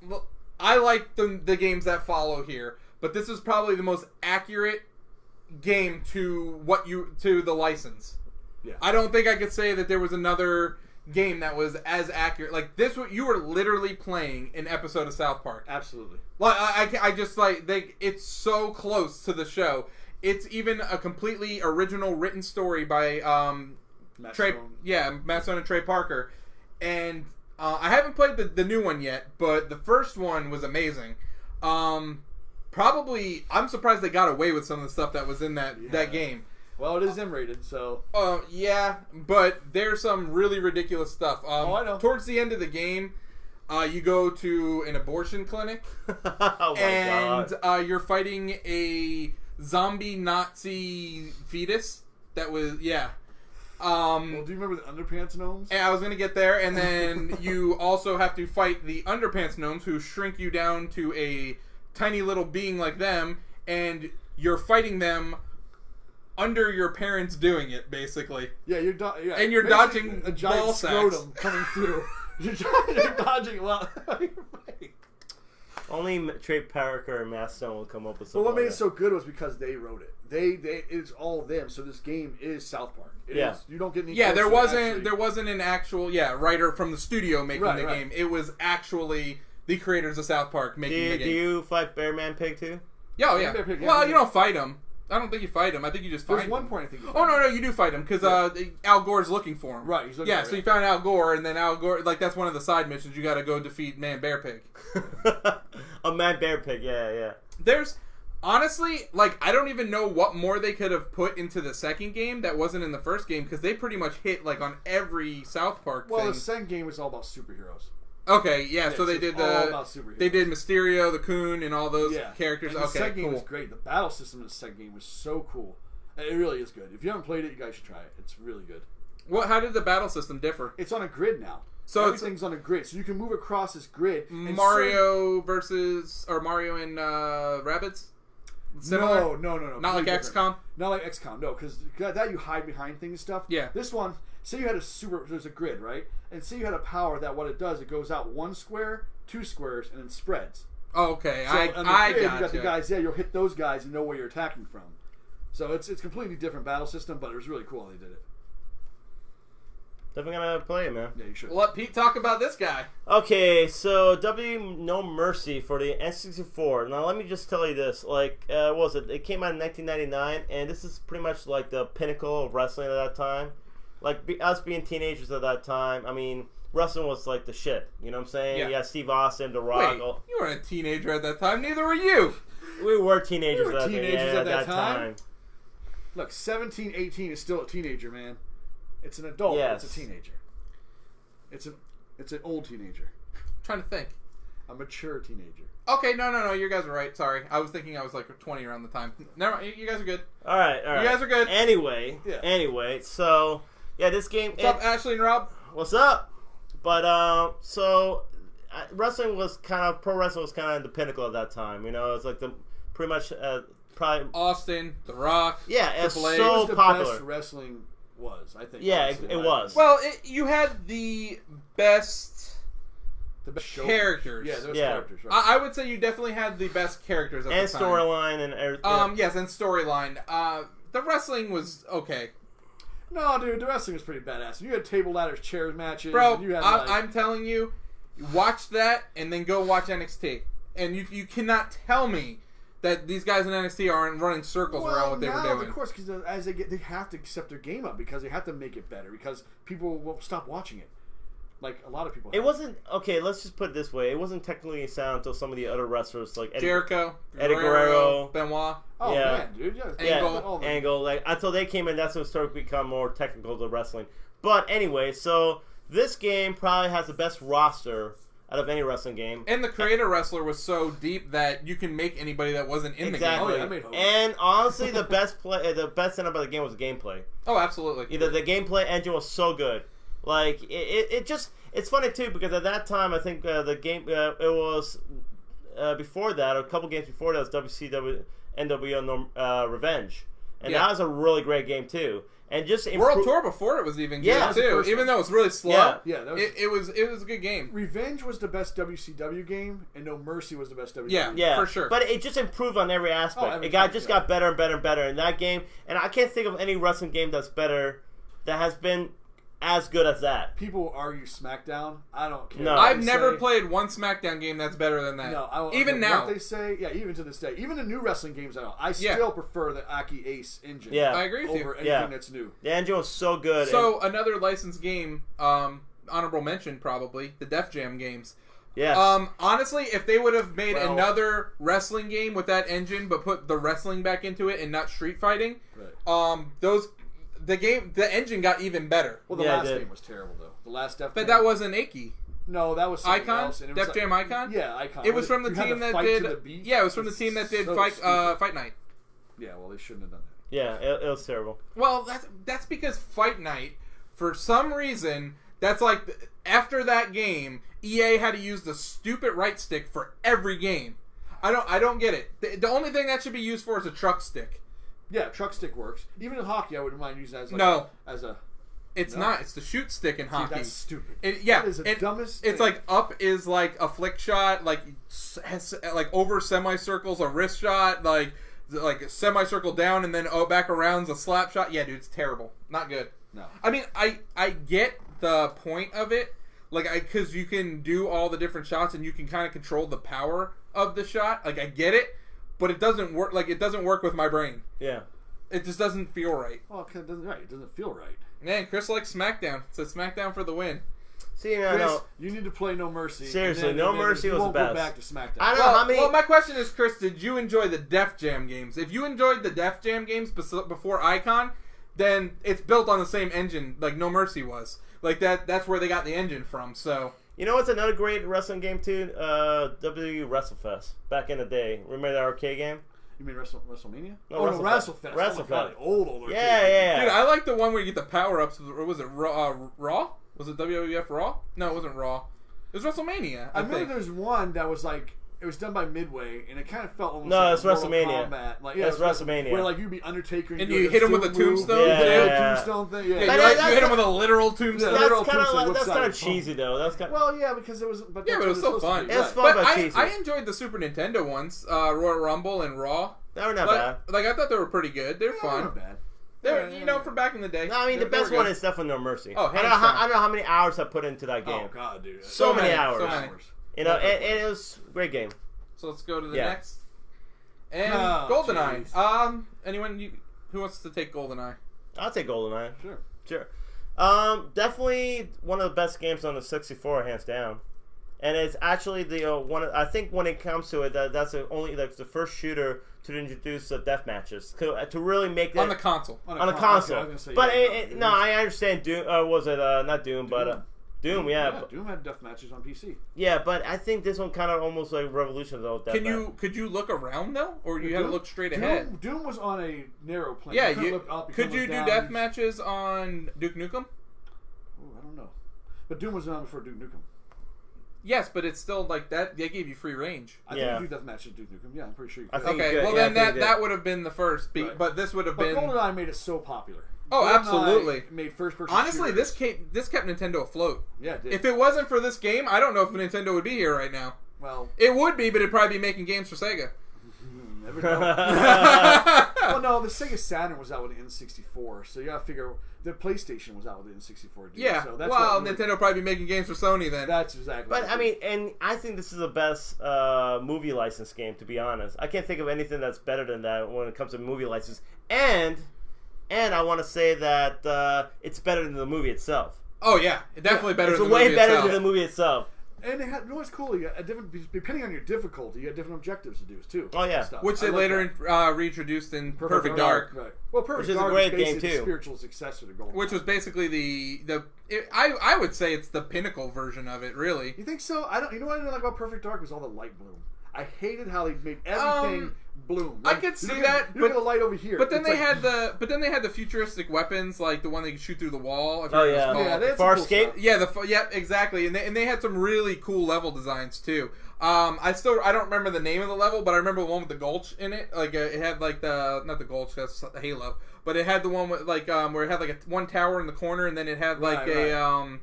Well, I like the games that follow here, but this is probably the most accurate game to the license. Yeah. I don't think I could say that there was another game that was as accurate. Like this, you were literally playing an episode of South Park. Absolutely. Like I just like it's so close to the show. It's even a completely original written story by Matt Trey, Stone. Matt Stone and Trey Parker, and I haven't played the new one yet, but the first one was amazing. Probably, I'm surprised they got away with some of the stuff that was in that game. Well, it is M-rated, so... Yeah, but there's some really ridiculous stuff. I know. Towards the end of the game, you go to an abortion clinic, Oh my and god. you're fighting a zombie Nazi fetus. That was, yeah. Well, do you remember the Underpants Gnomes? And I was going to get there, and then you also have to fight the Underpants Gnomes, who shrink you down to a tiny little being like them, and you're fighting them under your parents doing it, basically. Yeah, And you're basically dodging a giant ball sacks. scrotum coming through. you're dodging well. Only Trey Parker and Matt Stone will come up with But something. what made like it so good was because they wrote it. It's all them. So this game is South Park. It Yeah. is. You don't get any. Yeah, there closer, wasn't actually. an actual writer from the studio making Right, the right. game. It was actually the creators of South Park making the Do game. you fight Bearman Pig too? Yeah, oh, yeah. Bear Pig, yeah, Well, yeah. you don't fight him. I don't think you fight him. I think you just find There's one him. point I think. You Oh no, you do fight him because Al Gore's looking for him. Right, he's looking Yeah, for so him. you found Al Gore, and then Al Gore, like that's one of the side missions. You got to go defeat Man Bear Pig. A Mad Bear Pig, yeah. There's honestly, like, I don't even know what more they could have put into the second game that wasn't in the first game because they pretty much hit like on every South Park Well, thing. the second game was all about superheroes. Okay, yeah, so they it's did all about superheroes. they did Mysterio, the Coon, and all those characters. And the Okay, second game was cool. great. The battle system in the second game was so cool. And it really is good. If you haven't played it, you guys should try it. It's really good. How did the battle system differ? It's on a grid now. So it's everything's on a grid, so you can move across this grid. and Mario Mario and Rabbids? Similar? No. Not like Completely different. XCOM? Not like XCOM, no, because that you hide behind things and stuff. Yeah. This one, say you had there's a grid, right? And say you had a power that what it does, it goes out 1 square, 2 squares, and then spreads. Oh, okay, So on the grid, you got gotcha. the guys, you'll hit those guys and know where you're attacking from. So it's completely different battle system, but it was really cool how they did it. Definitely gonna play it, man. Yeah, you should. We'll let Pete talk about this guy. Okay, so No Mercy for the N64. Now, let me just tell you this. Like, what was it? It came out in 1999, and this is pretty much like the pinnacle of wrestling at that time. Like, us being teenagers at that time, I mean, wrestling was like the shit. You know what I'm saying? Yeah. You had Steve Austin, The Rock. Wait, you weren't a teenager at that time. Neither were you. We were teenagers, We were teenagers at at that time. time. Look, 17, 18 is still a teenager, man. It's an adult. Yes. It's a teenager. It's an old teenager. trying to think. A mature teenager. Okay, no. You guys are right. Sorry, I was thinking I was like 20 around the time. Never mind. You guys are good. All right. You guys are good. Anyway, so yeah, this game. What's up, Ashley and Rob? What's up? But wrestling was pro wrestling was kind of the pinnacle at that time. You know, it's like the pretty much probably Austin, The Rock. Yeah, it's Triple H. It so was the popular. best wrestling was, I think. Yeah, honestly, it in my was. opinion. Well, you had the best The best show characters. Yeah, those Yeah. characters. Right. I would say you definitely had the best characters at And the time. storyline and everything. Yes, and storyline. The wrestling was okay. No, dude, the wrestling was pretty badass. You had table ladders, chairs matches. Bro, and you had, I'm telling you, watch that and then go watch NXT. And you cannot tell me that these guys in NXT aren't running circles around what they were doing. Of course, because as they have to step their game up because they have to make it better because people won't stop watching it. Like a lot of people. It wasn't okay. Let's just put it this way: it wasn't technically sound until some of the other wrestlers like Jericho, Eddie Guerrero, Benoit. Oh yeah. man, dude, Angle, like until they came in, that's when it started to become more technical to wrestling. But anyway, so this game probably has the best roster out of any wrestling game. And the creator wrestler was so deep that you can make anybody that wasn't in Exactly. the game. And honestly, the best thing about the game was the gameplay. Oh, absolutely. Either the gameplay engine was so good. Like it just it's funny too because at that time I think the game it was before that or a couple games before that was WCW NWO Revenge, and that was a really great game too. And just World Tour before it was even good too. Even though it was really slow, it was a good game. Revenge was the best WCW game, and No Mercy was the best WCW. Yeah, for sure. But it just improved on every aspect. It got better and better and better in that game. And I can't think of any wrestling game that's better that has been as good as that. People argue SmackDown. I don't care. No, I've never played one SmackDown game that's better than that. No, even now, what they say, even to this day, even the new wrestling games I still prefer the Aki Ace engine. Yeah, I agree with over you. anything that's new. The engine was so good. So another licensed game, honorable mention probably the Def Jam games. Yes. Honestly, if they would have made another wrestling game with that engine, but put the wrestling back into it and not street fighting, the engine got even better. Well, the last game was terrible though. The last Def Jam. But that wasn't Aki. No, that was Icon. else, and it Def was Jam Icon. Yeah, Icon. It was from the team that did. Yeah, it was from the team that did Fight Night. Yeah, well, they shouldn't have done that. Yeah, it was terrible. Well, that's because Fight Night, for some reason, that's like after that game, EA had to use the stupid right stick for every game. I don't get it. The only thing that should be used for is a truck stick. Yeah, truck stick works. Even in hockey, I wouldn't mind using that as It's not. It's the shoot stick in hockey. That's stupid. That is the dumbest It's thing. like up is like a flick shot, like over semicircles a wrist shot, like a semicircle down and then back around's a slap shot. Yeah, dude, it's terrible. Not good. No. I mean, I get the point of it, because you can do all the different shots and you can kind of control the power of the shot. Like, I get it, but it doesn't work. Like, it doesn't work with my brain. Yeah. It just doesn't feel right. Well, it doesn't feel right. Man, Chris likes SmackDown. It says SmackDown for the win. See, Chris, you need to play No Mercy. Seriously, No Mercy was the best. Go back to SmackDown. I don't know how many. Well, my question is, Chris, did you enjoy the Def Jam games? If you enjoyed the Def Jam games before Icon, then it's built on the same engine like No Mercy was. Like that's where they got the engine from. So you know what's another great wrestling game too? WWE WrestleFest back in the day. Remember that arcade game? You mean WrestleMania? No, WrestleFest. WrestleFest. Oh my God, old. Yeah. Dude, I like the one where you get the power ups. Was it Raw? Was it WWF Raw? No, it wasn't Raw. It was WrestleMania. I remember think. there's one that was like it was done by Midway, and it kind of felt almost No, like it's Mortal WrestleMania. Kombat. Like, It's WrestleMania. Where like you'd be Undertaker and you hit him with a tombstone. Tombstone thing. Yeah, you hit him with a literal tombstone. That's kind of cheesy though. That's kind. Well, yeah, because it was. But it was still fun. It was fun, but cheesy. I enjoyed the Super Nintendo ones, Royal Rumble and Raw. They were not bad. Like I thought they were pretty good. They're fun. They weren't bad. They're for back in the day. No, I mean the best one is definitely No Mercy. Oh, I don't know how many hours I put into that game. Oh God, dude, so many hours. So many. You know, it was a great game. So let's go to the next. And GoldenEye. Anyone who wants to take GoldenEye? I'll take GoldenEye. Sure. Definitely one of the best games on the 64, hands down. And it's actually the one. I think when it comes to it, that's the first shooter to introduce death matches to really make that on the console. On the console. But I understand Doom. Was it not Doom, but Doom? Yeah. Doom had death matches on PC. Yeah, but I think this one kind of almost like revolutionized the death match. Could you look around though, or you had to look straight ahead? Doom was on a narrow plane. Yeah, could you do death matches on Duke Nukem? I don't know, but Doom was on before Duke Nukem. Yes, but it's still like that. They gave you free range. I think you do death matches Duke Nukem. Yeah, I'm pretty sure you could. Okay, well then that would have been the first, but this would have been. GoldenEye made it so popular. Oh, absolutely. Made first-person Honestly, shooters. this kept Nintendo afloat. Yeah, it did. If it wasn't for this game, I don't know if Nintendo would be here right now. Well, it would be, but it'd probably be making games for Sega. Never know. Well, no, the Sega Saturn was out with the N64, so you gotta figure the PlayStation was out with the N64. Yeah, so that's Nintendo probably be making games for Sony then. That's exactly. But I mean, and I think this is the best movie license game. To be honest, I can't think of anything that's better than that when it comes to movie license. And I want to say that it's better than the movie itself. Oh yeah, definitely better. It's than the way movie better itself. than the movie itself. And they had, you know what's cool? You got a different, depending on your difficulty, you got different objectives to do too. Oh yeah, which they later reintroduced in Perfect Dark. Right. Well, Perfect Which is Dark a great is game basically too. the spiritual successor to Golden. Which was basically I would say it's the pinnacle version of it, really. You think so? I don't. You know what I didn't like about Perfect Dark was all the light bloom. I hated how they made everything bloom. I could see that, but the light over here. But then It's they like, had the futuristic weapons, like the one they could shoot through the wall. Oh yeah, Yeah, they had some cool Farscape. stuff. Yeah, exactly, and they had some really cool level designs too. I don't remember the name of the level, but I remember the one with the gulch in it. Like it had like not the gulch, that's the Halo, but it had the one with like where it had like one tower in the corner, and then it had like a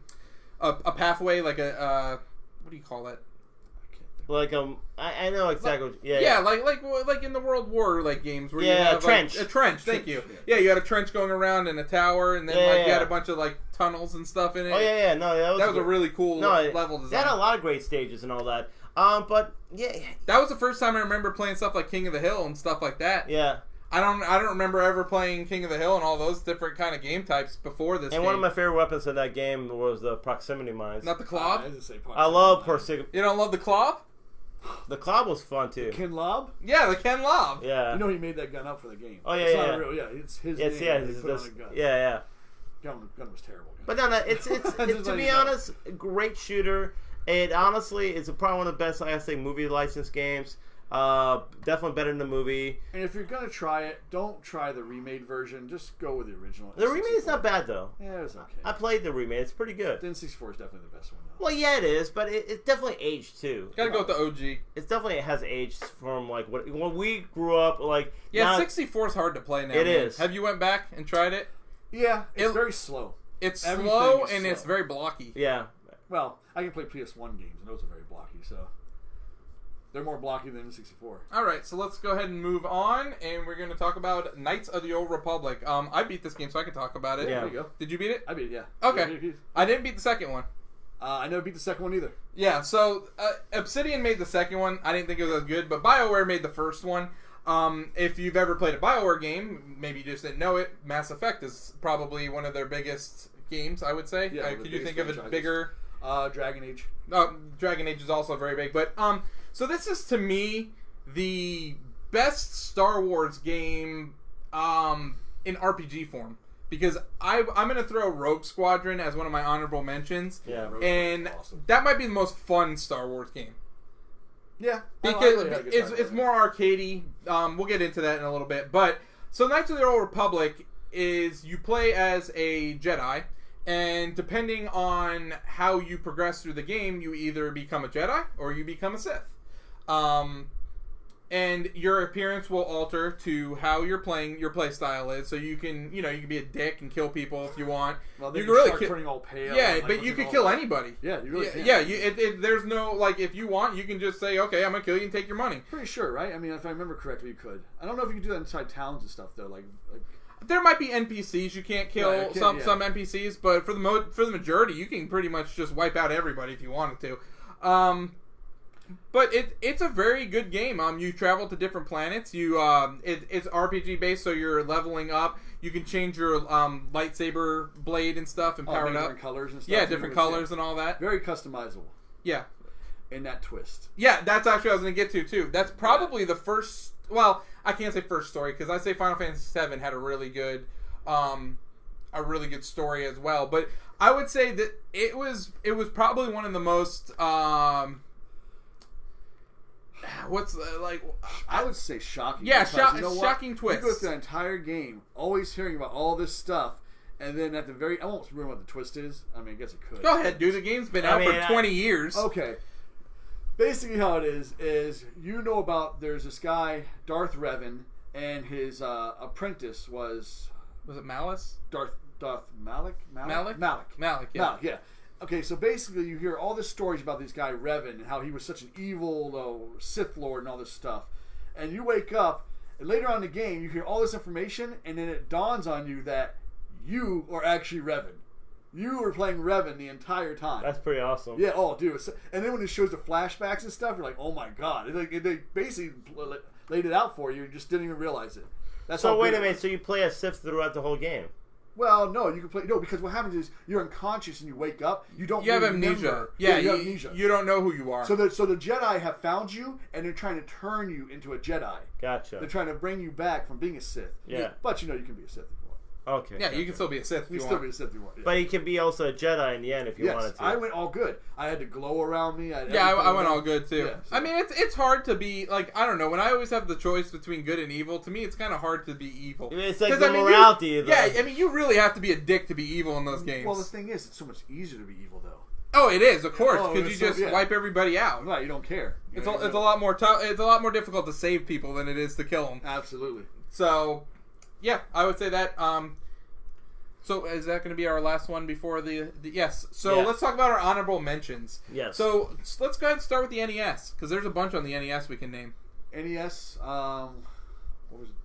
pathway, like a what do you call that? Like I know exactly. Like in the World War games where you have a trench. a trench. Thank you. Yeah, you had a trench going around in a tower, and then you had a bunch of tunnels and stuff in it. Oh yeah. No, that was a really cool level design. They had a lot of great stages and all that. But yeah, that was the first time I remember playing stuff like King of the Hill and stuff like that. Yeah. I don't remember ever playing King of the Hill and all those different kind of game types before this. And game. one of my favorite weapons in that game was the proximity mines. Not the Clob. I love proximity. You don't love the Clob? The Clob was fun too. Ken Lob? Yeah, the Ken Lob. Yeah. You know he made that gun up for the game. Oh yeah, it's yeah. Not real, yeah, it's his Yes, name. yeah, They it's put on this, a gun. yeah. Gun was terrible. But no, it's to be honest, a great shooter. It honestly is probably one of the best, I say, movie license games. Definitely better than the movie. And if you're gonna try it, don't try the remade version. Just go with the original. The remake is not bad though. Yeah, it's okay. I played the remake; it's pretty good. The N64 is definitely the best one. Though. Well, yeah, it is, but it definitely aged too. Gotta go with the OG. It definitely has aged from when we grew up. Yeah, now, 64 is hard to play now. It is. Have you went back and tried it? Yeah, it's very slow. It's Everything slow is and slow. it's very blocky. Yeah. Well, I can play PS1 games, and those are very blocky, so they're more blocky than the 64. All right, so let's go ahead and move on, and we're going to talk about Knights of the Old Republic. I beat this game, so I can talk about it. Yeah. There you go. Did you beat it? I beat it, yeah. Okay. I didn't beat the second one. I never beat the second one either. Yeah, so Obsidian made the second one. I didn't think it was as good, but BioWare made the first one. If you've ever played a BioWare game, maybe you just didn't know it, Mass Effect is probably one of their biggest games, I would say. Yeah, could you think of a bigger... Dragon Age. Dragon Age is also very big, but so this is to me the best Star Wars game in RPG form, because I'm gonna throw Rogue Squadron as one of my honorable mentions. Yeah, and awesome. that might be the most fun Star Wars game. Yeah, Because it's more arcadey. We'll get into that in a little bit, but so Knights of the Old Republic is you play as a Jedi. And depending on how you progress through the game, you either become a Jedi or you become a Sith. And your appearance will alter to how your play style is. So you can be a dick and kill people if you want. Well, you can really start turning all pale. Yeah, and, but you could kill anybody. Yeah, you really can. Yeah. There's no if you want, you can just say, okay, I'm gonna kill you and take your money. Pretty sure, right? I mean, if I remember correctly, you could. I don't know if you can do that inside towns and stuff though. Like there might be NPCs you can't kill, some NPCs, but for the majority, you can pretty much just wipe out everybody if you wanted to. But it's a very good game. You travel to different planets. It's RPG based, so you're leveling up. You can change your lightsaber blade and stuff and power it up. Different colors and stuff. Yeah, different colors and all that. Very customizable. Yeah. In that twist. Yeah, that's actually what I was going to get to too. That's probably the first. Well, I can't say first story because I say Final Fantasy VII had a really good story as well. But I would say that it was probably one of the most I would say shocking. Yeah, shocking twist. You go through the entire game, always hearing about all this stuff, and then at the very, I won't ruin what the twist is. I mean, I guess it could. Go ahead, dude. The game's been out for 20 years. Okay. Basically, how it is you know about there's this guy Darth Revan, and his apprentice was Was it Malice? Darth Malik? Malik. Malik, Yeah. Malik, yeah. Okay, so basically you hear all the stories about this guy Revan and how he was such an evil Sith Lord and all this stuff. And you wake up, and later on in the game, you hear all this information, and then it dawns on you that you are actually Revan. You were playing Revan the entire time. That's pretty awesome. Yeah, oh, dude. And then when it shows the flashbacks and stuff, you're like, oh my god. They basically laid it out for you and just didn't even realize it. That's so wait a minute, so you play as Sith throughout the whole game? Well, no, you can play... No, because what happens is you're unconscious and you wake up, you don't You have remember. amnesia. Yeah, you have amnesia. You don't know who you are. So the Jedi have found you, and they're trying to turn you into a Jedi. Gotcha. They're trying to bring you back from being a Sith. Yeah. But you can be a Sith if you want. Okay. Yeah, gotcha. you can still be a Sith if You you can still want. be a Sith if you want. Yeah. But you can be also a Jedi in the end if you wanted to. I went all good. I had the glow around me. I went all good too. Yeah, so. I mean, it's hard to be like, I don't know. When I always have the choice between good and evil, to me, it's kind of hard to be evil. I mean, it's like 'Cause, the morality. You really have to be a dick to be evil in those games. Well, the thing is, it's so much easier to be evil, though. Oh, it is, of course, Oh, because you just wipe everybody out. Right, you don't care. It's a lot more tough. It's a lot more difficult to save people than it is to kill them. Absolutely. So, yeah, I would say that. So is that going to be our last one before the yes? So Yeah. let's talk about our honorable mentions. Yes. So let's go ahead and start with the NES because there's a bunch on the NES we can name. NES. What was it?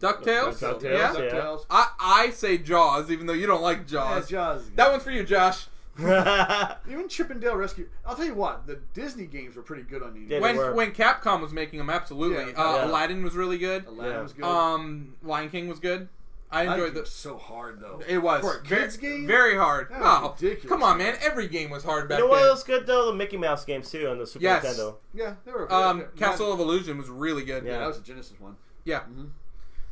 DuckTales. DuckTales, Yeah. DuckTales. I say Jaws, even though you don't like Yeah, Jaws. Jaws. That one's for you, Josh. Even Chip and Dale Rescue. I'll tell you what, the Disney games were pretty good on these. Yeah, they were. When Capcom was making them, absolutely. Yeah. Aladdin was really good. Aladdin was good. Lion King was good. I enjoyed it was so hard though. It was for a kids game. very hard. That was ridiculous. Come on, man! Every game was hard back You know what then. was good though? The Mickey Mouse games too on the Super Yes. Nintendo. Yeah, they were. Castle of Illusion was really good. Yeah, that was a Genesis one. Yeah. Mm-hmm.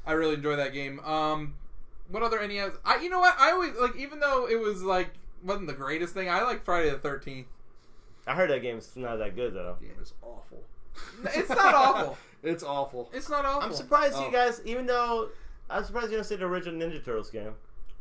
I really enjoyed that game. What other NES? You know what? I always like, even though it was like wasn't the greatest thing. I like Friday the 13th. I heard that game's not that good though. Game is awful. It's not awful. It's awful. It's not awful. I'm surprised you guys, even though I'm surprised you didn't say the original Ninja Turtles game.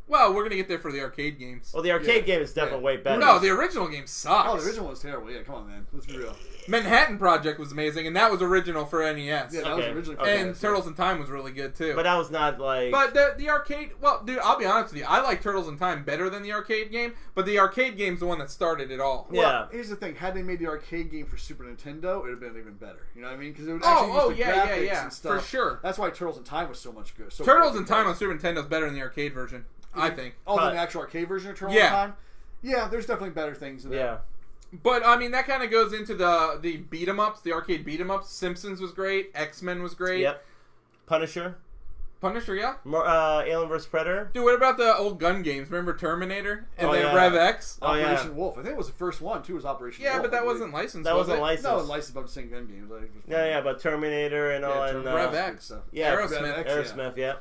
Well, we're gonna get there for the arcade games. Well, the arcade game is definitely way better. No, the original game sucks. Oh, the original was terrible. Yeah, come on, man. Let's be real. Manhattan Project was amazing, and that was original for NES. Yeah, that was Okay. originally. Okay. And Turtles in Time was really good too. But that was not like. But the arcade, well, dude, I'll be honest with you. I like Turtles in Time better than the arcade game, but the arcade game's the one that started it all. Yeah. Well, here's the thing. Had they made the arcade game for Super Nintendo, it would have been even better. You know what I mean? Because it would actually use the graphics and stuff. for sure. That's why Turtles in Time was so much good. So Turtles in Time on Super Nintendo is better than the arcade version, I think. Oh, But- the actual arcade version of Turtles Yeah. in Time? Yeah, there's definitely better things in there. Yeah. But I mean, that kind of goes into the beat 'em ups, the arcade beat 'em ups. Simpsons was great. X-Men was great. Yep. Punisher. Punisher, yeah. Alien vs Predator. Dude, what about the old gun games? Remember Terminator and Oh, then yeah. Rev X? Oh, yeah. Operation Wolf. I think it was the first one, too, was Operation Yeah, Wolf. but that I believe. wasn't licensed. That was wasn't it? licensed. No, licensed about the same gun games. Yeah, but Terminator and all, Yeah, and Rev X. yeah, Aerosmith. Aerosmith, yeah.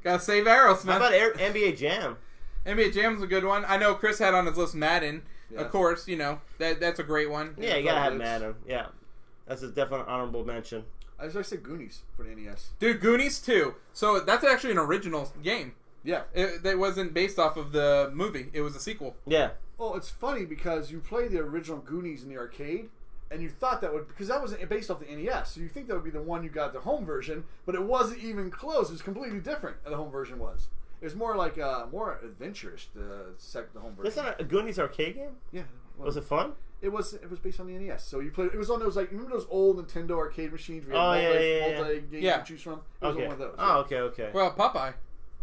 Gotta save Aerosmith. How about NBA Jam? NBA Jam's a good one. I know Chris had on his list Madden. Yeah. Of course, you know that's a great one. Yeah, you gotta have Blitz. Madden. Yeah, that's a definite honorable mention. I said Goonies for the NES. Dude, Goonies 2. So that's actually an original game. Yeah. It wasn't based off of the movie. It was a sequel. Yeah, Well, it's funny because you play the original Goonies in the arcade, and you thought that would, because that was based off the NES, so you think that would be the one you got the home version, but it wasn't even close. It was completely different. The home version was. It was more like more adventurous. The home version. that's not a Goonies arcade game. Yeah. Was it fun? It was based on the NES. So you played. It was on those remember those old Nintendo arcade machines where you Oh, had yeah. multi games Yeah. to choose from. It was on Okay. one of those. Oh, okay. Well, Popeye.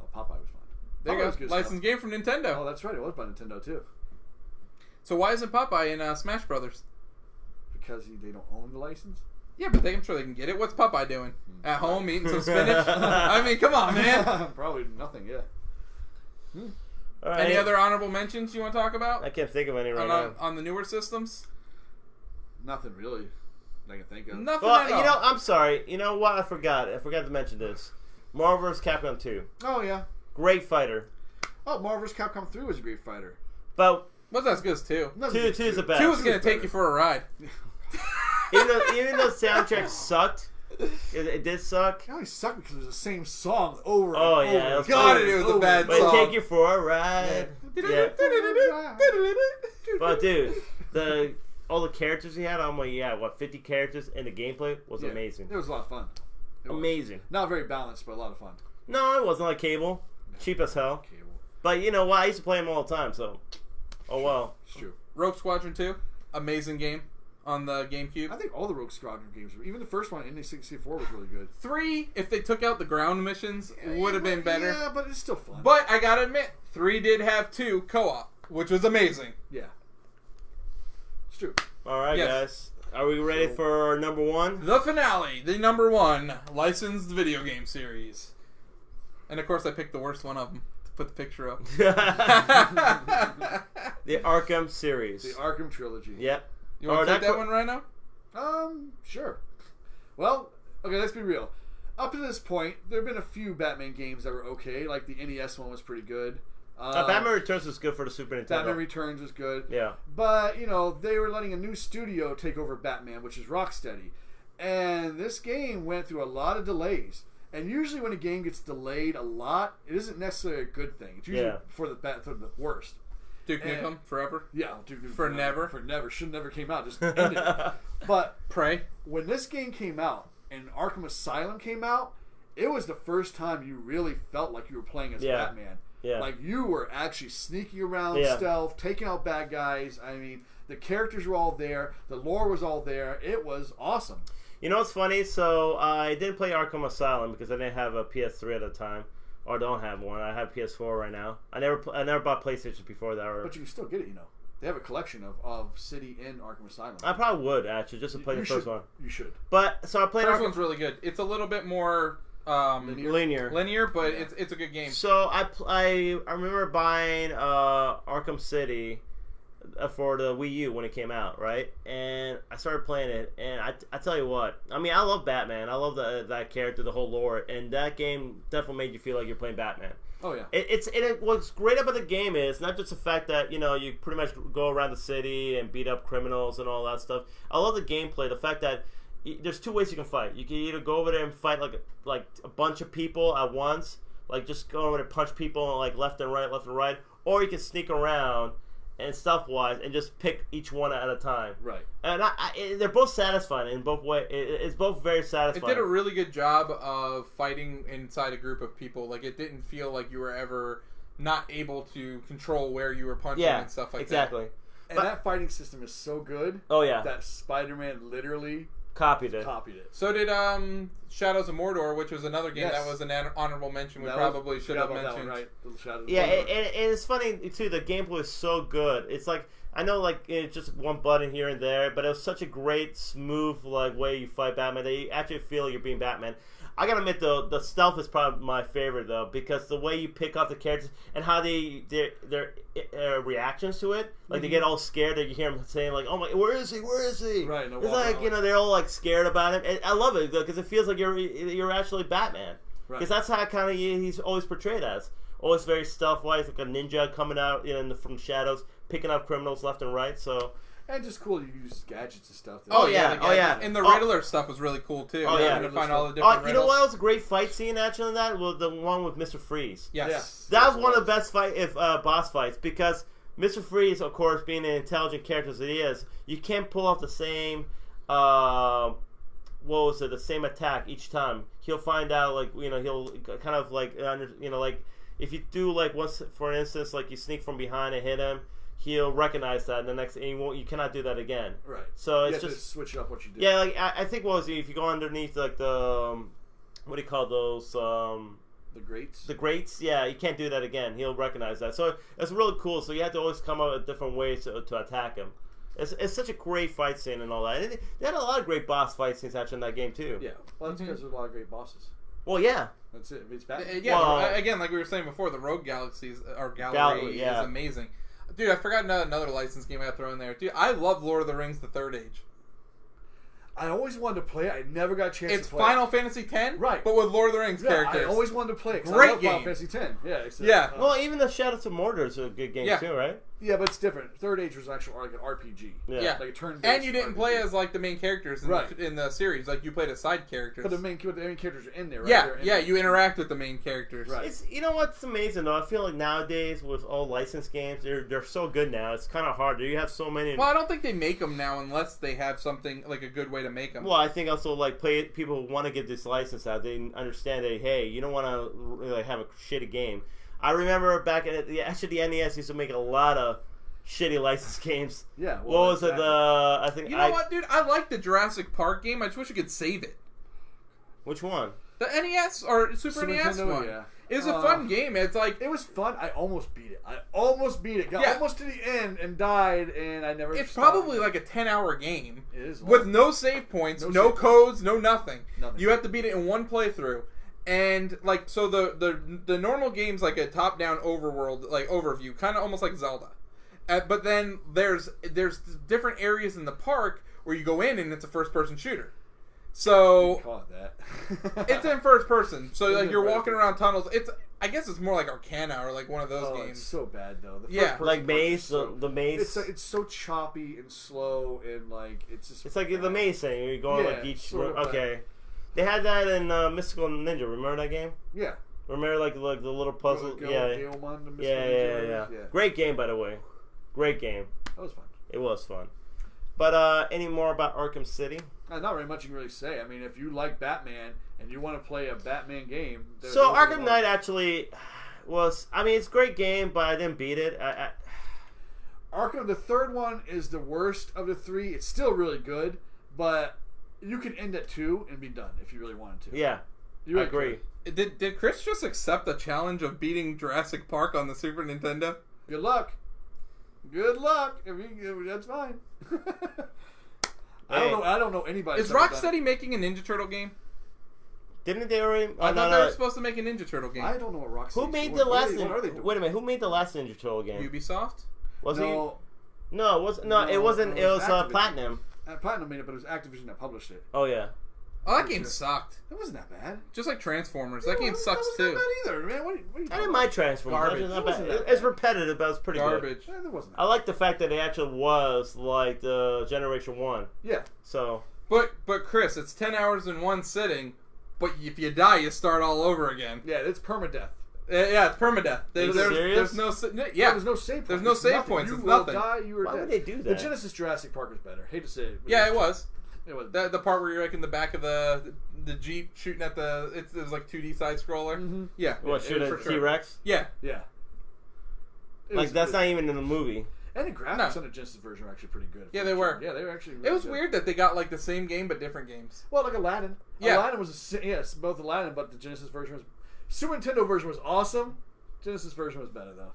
Oh, Popeye was fun. There you Popeye was go. good Licensed stuff. game from Nintendo. Oh, that's right. It was by Nintendo too. So why isn't Popeye in Smash Brothers? Because they don't own the license. Yeah, but I'm sure they can get it. What's Popeye doing? At home eating some spinach? I mean, come on, man. Probably nothing. Yeah. All right. Any other honorable mentions you want to talk about I can't think of any right now. on the newer systems? Nothing really. I can think of. Nothing Well, at you all. know, I'm sorry. You know what? I forgot to mention this. Marvel vs. Capcom 2. Oh yeah. Great fighter. Oh, Marvel vs. Capcom 3 was a great fighter. But What's as good as 2? Nothing 2 against is the best. 2 is going to take you for a ride. even though soundtrack sucked, it did suck. It only sucked because it was the same song over Oh, and yeah, over. it was God, over it and was a over bad and But over. song. take you for a ride. Yeah. But dude, all the characters he had, I'm like, 50 characters, and the gameplay was Yeah. amazing. It was a lot of fun. It was. Amazing. Not very balanced, but a lot of fun. No, it wasn't like Cable. cheap as hell. Cable. But you know what? I used to play them all the time, so oh well. It's true. Rogue Squadron 2, amazing game on the I GameCube. think all the Rogue Squadron games, even the first one in the 64, was really good. 3, if they took out the ground missions, would have been better. Yeah, but it's still fun. But I gotta admit, 3 did have 2 co-op, which was amazing. Yeah. It's true. All right, Yes. guys. Are we ready for number 1? The finale, the number 1 licensed video game series. And of course, I picked the worst one of them to put the picture up. The Arkham series. The Arkham trilogy. Yep. You want to take that one right now? Sure. Well, okay, let's be real. Up to this point, there have been a few Batman games that were okay. Like the NES one was pretty good. Batman Returns was good for the Super Nintendo. Batman Returns was good. Yeah. But, they were letting a new studio take over Batman, which is Rocksteady. And this game went through a lot of delays. And usually when a game gets delayed a lot, it isn't necessarily a good thing. It's usually for the worst. Duke Nukem Forever? Yeah, Duke Nukem For never? For never. Should never came out. Just ended it. But Prey? when this game came out and Arkham Asylum came out, it was the first time you really felt like you were playing as Batman. Yeah. Like you were actually sneaking around stealth, taking out bad guys. I mean, the characters were all there. The lore was all there. It was awesome. You know what's funny? So I didn't play Arkham Asylum because I didn't have a PS3 at the time, or don't have one. I have PS4 right now. I never bought PlayStation before that. But you can still get it. They have a collection of City in Arkham Asylum. I probably would actually just to play the first one. You should. But so I played. First one's really good. It's a little bit more linear, but it's a good game. So I remember buying Arkham City for the Wii U when it came out, right? And I started playing it, and I tell you what, I mean, I love Batman. I love that character, the whole lore, and that game definitely made you feel like you're playing Batman. Oh yeah. What's great about the game is not just the fact that you pretty much go around the city and beat up criminals and all that stuff. I love the gameplay, the fact that there's 2 ways you can fight. You can either go over there and fight like a bunch of people at once, like just go over there and punch people like left and right, or you can sneak around and stuff-wise and just pick each one at a time. Right. And they're both satisfying in both ways. It's both very satisfying. It did a really good job of fighting inside a group of people. Like, it didn't feel like you were ever not able to control where you were punching and stuff like that. Exactly. And that fighting system is so good. Oh yeah. That Spider-Man literally copied it. So did Shadows of Mordor, which was another game that was an honorable mention. We probably should have mentioned. One, right? Yeah, and it's funny too. The gameplay is so good. It's like I know, like it's just one button here and there, but it was such a great, smooth way you fight Batman that you actually feel you're being Batman. I gotta admit though, the stealth is probably my favorite though, because the way you pick off the characters and how their reactions to it, like they get all scared that you hear them saying like, "Oh my, where is he? Where is he?" Right. No, it's like they're all like scared about him. And I love it because it feels like you're actually Batman. Because that's how kind of he's always portrayed as. Always very stealth-wise, like a ninja coming out from the shadows, picking up criminals left and right. So. And just cool, you use gadgets and stuff. Yeah. And the Riddler stuff was really cool too. To find all the different you know what was a great fight scene actually in that? Was the one with Mr. Freeze. Yes. That was one of the best boss fights because Mr. Freeze, of course, being an intelligent character as he is, you can't pull off the same the same attack each time. He'll find out he'll kind of like if you do once, for instance, like you sneak from behind and hit him, he'll recognize that, and the next, and you cannot do that again. Right. So you it's have just to switch up what you do. Yeah, like I think if you go underneath the what do you call those the grates? The grates, yeah, you can't do that again. He'll recognize that. So it's really cool. So you have to always come up with different ways to attack him. It's such a great fight scene and all that. And they had a lot of great boss fight scenes actually in that game too. Yeah, well, that's because there's a lot of great bosses. Well, yeah. That's it. It's Batman. Again, like we were saying before, the Rogue Gallery is amazing. Dude, I forgot another licensed game I got thrown in there. Dude, I love Lord of the Rings: The Third Age. I always wanted to play it. I never got a chance to play it. It's Final Fantasy X, right? But with Lord of the Rings characters. I always wanted to play it. Great I love game. Final Fantasy X. Yeah. Well, even the Shadows of Mordor is a good game too, right? Yeah, but it's different. Third Age was actually like an RPG. Yeah. Like a turn-based and you didn't RPG. play as like the main characters in the series. Like you played as side characters. But the main characters are in there, right? Yeah, you interact with the main characters. Right. It's, you know what's amazing though? I feel like nowadays with all licensed games, they're so good now. It's kind of hard. You have so many. Well, I don't think they make them now unless they have something like a good way to make them. Well, I think also like people who want to get this license out. They understand that hey, you don't want to really have a shitty game. I remember back at the NES used to make a lot of shitty licensed games. Yeah. What was it? I think. You know what, dude? I like the Jurassic Park game. I just wish you could save it. Which one? The NES or Super NES Nintendo, one. Yeah. It's a fun game. It's like it was fun. I almost beat it. Got almost to the end and died, and I never. It's probably like a 10-hour game. It is long. With no save points, no save codes, no nothing. Nothing. You have to beat it in one playthrough. And like so, the normal game's like a top-down overworld like overview, kind of almost like Zelda. But then there's different areas in the park where you go in and it's a first-person shooter. So You call it that. it's in first person. So like you're walking around tunnels. I guess it's more like Arcana or like one of those games. It's so bad though. The Yeah. first-person Like part Maze, is so- the Maze. It's so choppy and slow and like it's just. It's like the Maze thing. You're going like each. sort of Okay. They had that in Mystical Ninja. Remember that game? Yeah. Remember like the little puzzle? Gaomon, Yeah. Great game, by the way. Great game. That was fun. It was fun. But any more about Arkham City? Not very much you can really say. I mean, if you like Batman and you want to play a Batman game, So Arkham Knight actually was. I mean, it's a great game, but I didn't beat it. Arkham, the third one is the worst of the three. It's still really good, but you can end at 2 and be done if you really wanted to. Yeah, You I agree. Did Chris just accept the challenge of beating Jurassic Park on the Super Nintendo? Good luck. Good luck. That's fine. I don't know anybody. Is Rocksteady making a Ninja Turtle game? Didn't they already? I thought they were supposed to make a Ninja Turtle game. I don't know what Rocksteady. Who made the last? What are they doing? Wait a minute. Who made the last Ninja Turtle game? Ubisoft? Was No, he? No, it was no. It wasn't. no, It was Activision. Platinum. Platinum made it, but it was Activision that published it. Oh yeah. Oh, that game sucked. It wasn't that bad. Just like Transformers. That game sucks that too. wasn't that bad either, man. What are you I didn't talking mind Transformers. Garbage. It's not It wasn't bad. that It's bad. repetitive, but it's pretty good. Garbage. about? That wasn't. I like the fact that it actually was like the Generation 1. Yeah. So But Chris, it's 10 hours in one sitting. But if you die, you start all over again. Yeah, it's permadeath. Yeah, it's permadeath. you serious? There's no yeah. There's no save points. There's no It's save nothing. points. You It's will nothing. die, you are why dead. would they do The that? Genesis Jurassic Park was better. Hate to say it. But Yeah, it was. It was. The part where you're like in the back of the Jeep shooting at it was like 2D side scroller. Mm-hmm. Yeah. what? it Shoot was a for sure. T-Rex? Yeah. Yeah. It Like was- that's not even in the movie. And the graphics No. on the Genesis version were actually pretty good. Yeah, they were. Yeah, they were actually. It Really was good. weird that they got like the same game but different games. Well, like Aladdin. Yeah. Aladdin was yes, both Aladdin, but the Genesis version was. Super Nintendo version was awesome. Genesis version was better though.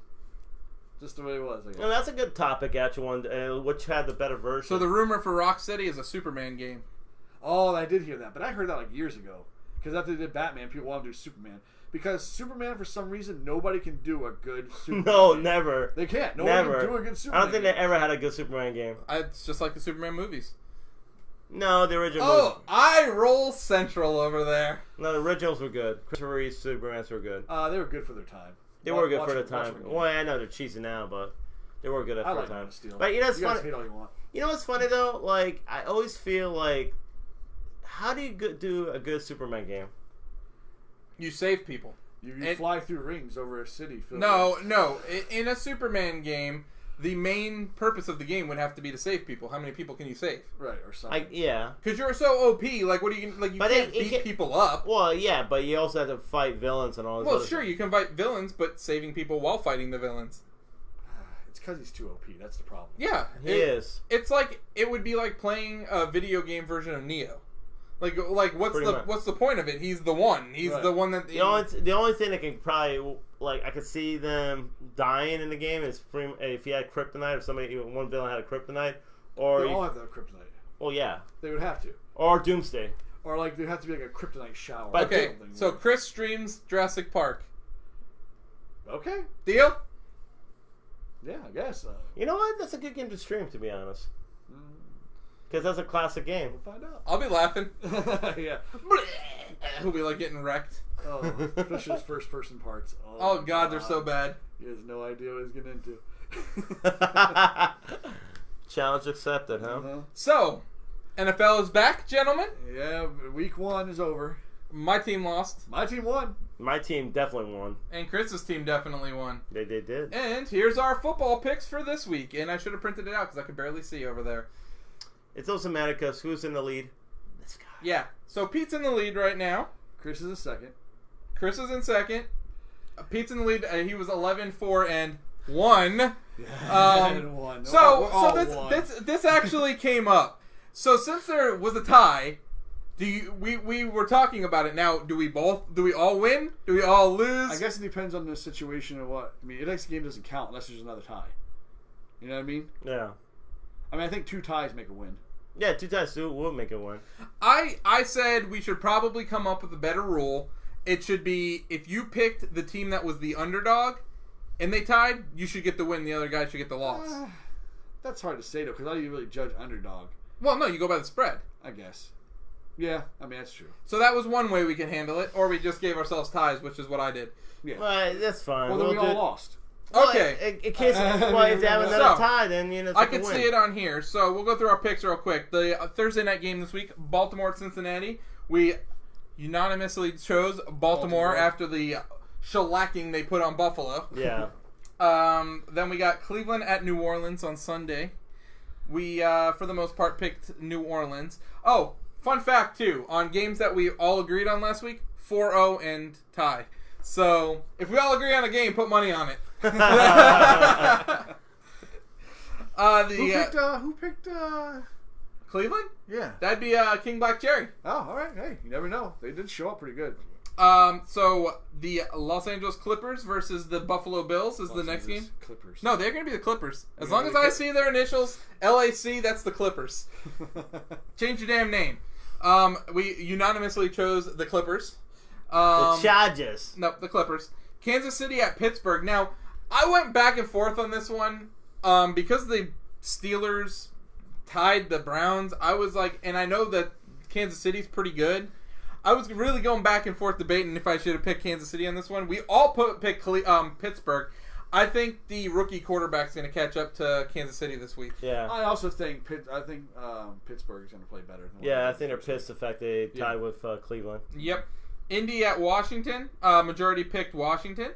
Just the way it was. I guess. And that's a good topic, actually. One, which had the better version. So the rumor for Rocksteady is a Superman game. Oh, I did hear that, but I heard that like years ago. Because after they did Batman, people wanted to do Superman. Because Superman, for some reason, nobody can do a good Superman. No, game. never. They can't. No Never. one can do a good Superman. I don't think game. they ever had a good Superman game. It's just like the Superman movies. No, the original. Oh, I roll Central over there. No, the originals were good. Christopher Reeve's Supermans were good. They were good for their time. They were good for Watch the it time. again. Well, I know they're cheesy now, but they were good I for like the Man time. of Steel. But you know what's you guys funny? hate all you want. You know what's funny though? Like I always feel like, how do you do a good Superman game? You save people. You fly through rings over a city. Filled No. with- In a Superman game, the main purpose of the game would have to be to save people. How many people can you save? Right, or something. Yeah. Because you're so OP. Like, what are you like? You But can't it beat can- people up. Well, yeah, but you also have to fight villains and all this. Well, other sure, stuff. you can fight villains, but saving people while fighting the villains. It's because he's too OP. That's the problem. Yeah, He is. It's like it would be like playing a video game version of Neo. Like what's Pretty much. what's the point of it? He's the one. He's Right. the one that The only thing that can probably I could see them dying in the game is if you had kryptonite, if one villain had a kryptonite, or They all have to have kryptonite. well, yeah, They would have to. or Doomsday. Or like there'd have to be like a kryptonite shower. But or Okay, something. so Chris streams Jurassic Park. Okay. Deal? Yeah, I guess. You know what? That's a good game to stream, to be honest, Mm, because that's a classic game. we'll find out. I'll be laughing. Yeah. He'll be like getting wrecked. Oh, especially his first person parts. Oh God, they're so bad. He has no idea what he's getting into. Challenge accepted, huh? Uh-huh. So, NFL is back, gentlemen. Yeah, week 1 is over. My team lost, My team won. My team definitely won. and Chris's team definitely won. They did. And here's our football picks for this week. And I should have printed it out because I could barely see over there. It's also mad because who's in the lead? This guy. Yeah. So Pete's in the lead right now. Chris is a second. Chris is in second. Pete's in the lead. He was 11-4-1. This actually came up. So since there was a tie, we were talking about it. Now, do we all win? Do we all lose? I guess it depends on the situation or what. I mean, the next game doesn't count unless there's another tie. You know what I mean? Yeah. I mean, I think 2 ties make a win. Yeah, 2 ties will make a win. I said we should probably come up with a better rule. It should be if you picked the team that was the underdog and they tied, you should get the win. The other guy should get the loss. That's hard to say, though, because how do you really judge underdog? Well, no, you go by the spread. I guess. Yeah, I mean, that's true. So that was one way we could handle it, or we just gave ourselves ties, which is what I did. Yeah. Well, that's fine. Well, then we all lost. Okay. In case if they have another tie, then it's I can see it on here. So we'll go through our picks real quick. The Thursday night game this week, Baltimore-Cincinnati. We unanimously chose Baltimore after the shellacking they put on Buffalo. Yeah. Then we got Cleveland at New Orleans on Sunday. We, for the most part, picked New Orleans. Oh, fun fact, too. On games that we all agreed on last week, 4-0 and tie. So, if we all agree on a game, put money on it. Who picked Cleveland? Yeah. That'd be King Black Cherry. Oh, all right. Hey, you never know. They did show up pretty good. So the Los Angeles Clippers versus the Buffalo Bills is the next game. Clippers. No, they're going to be the Clippers. As long as I see their initials, LAC, that's the Clippers. Change your damn name. We unanimously chose the Clippers. The Chargers. No, the Clippers. Kansas City at Pittsburgh. Now, I went back and forth on this one because the Steelers tied the Browns. I was like, and I know that Kansas City's pretty good. I was really going back and forth debating if I should have picked Kansas City on this one. We all picked Pittsburgh. I think the rookie quarterback's going to catch up to Kansas City this week. Yeah. I also think Pittsburgh is going to play better. Yeah, I think they're pissed the fact they tied with Cleveland. Yep. Indy at Washington. Majority picked Washington.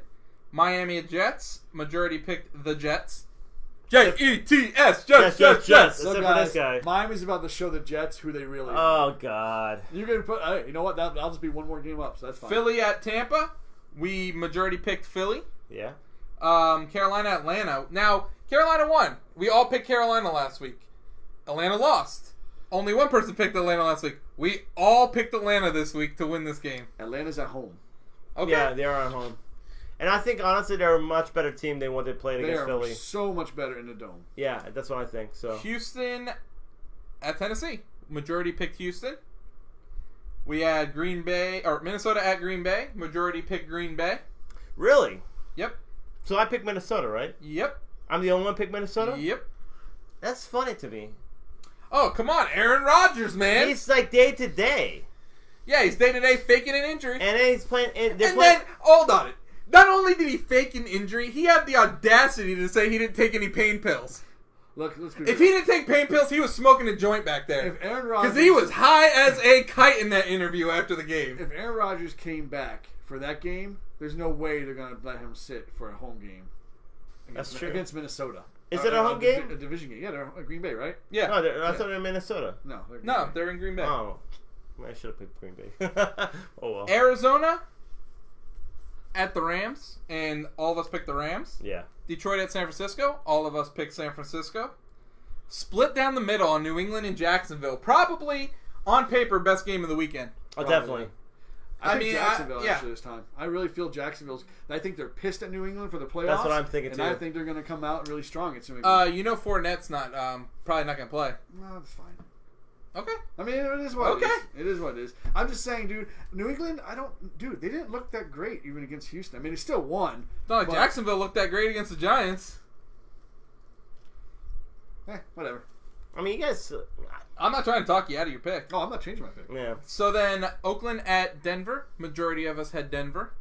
Miami at Jets. Majority picked the Jets. Jets. Jets. Except So for guys, this guy. Miami's about to show the Jets who they really are. Oh, God. You're going to put... Hey, you know what? That'll just be one more game up, so that's fine. Philly at Tampa. We majority picked Philly. Yeah. Carolina, Atlanta. Now, Carolina won. We all picked Carolina last week. Atlanta lost. Only one person picked Atlanta last week. We all picked Atlanta this week to win this game. Atlanta's at home. Okay. Yeah, they are at home. And I think, honestly, they're a much better team than what they played against Philly. They are so much better in the Dome. Yeah, that's what I think. So Houston at Tennessee. Majority picked Houston. We had Minnesota at Green Bay. Majority picked Green Bay. Really? Yep. So I picked Minnesota, right? Yep. I'm the only one picked Minnesota? Yep. That's funny to me. Oh, come on. Aaron Rodgers, man. He's like day to day. Yeah, he's day to day faking an injury. And then he's playing... Then, hold on it. Not only did he fake an injury, he had the audacity to say he didn't take any pain pills. Look, let's be if he didn't take pain pills, he was smoking a joint back there. If Aaron Rodgers... Because he was high as a kite in that interview after the game. If Aaron Rodgers came back for that game, there's no way they're going to let him sit for a home game. That's true. Against Minnesota. Is it a home game? A division game. Yeah, they're at Green Bay, right? Yeah. No, I thought they were in Minnesota. No, they're in Green Bay. Oh. I should have picked Green Bay. Oh, well. Arizona at the Rams, and all of us picked the Rams. Yeah. Detroit at San Francisco, all of us picked San Francisco. Split down the middle on New England and Jacksonville. Probably, on paper, best game of the weekend. Oh, definitely. I think Jacksonville actually this time. I really feel Jacksonville's... I think they're pissed at New England for the playoffs. That's what I'm thinking, and too. I think they're going to come out really strong at New England. Fournette's not probably not going to play. No, that's fine. Okay. I mean, it is what it is. It is what it is. I'm just saying, dude, New England, they didn't look that great even against Houston. I mean, they still won. It's not like Jacksonville looked that great against the Giants. Whatever. I mean, you guys... I'm not trying to talk you out of your pick. Oh, I'm not changing my pick. Yeah. So then, Oakland at Denver. Majority of us had Denver.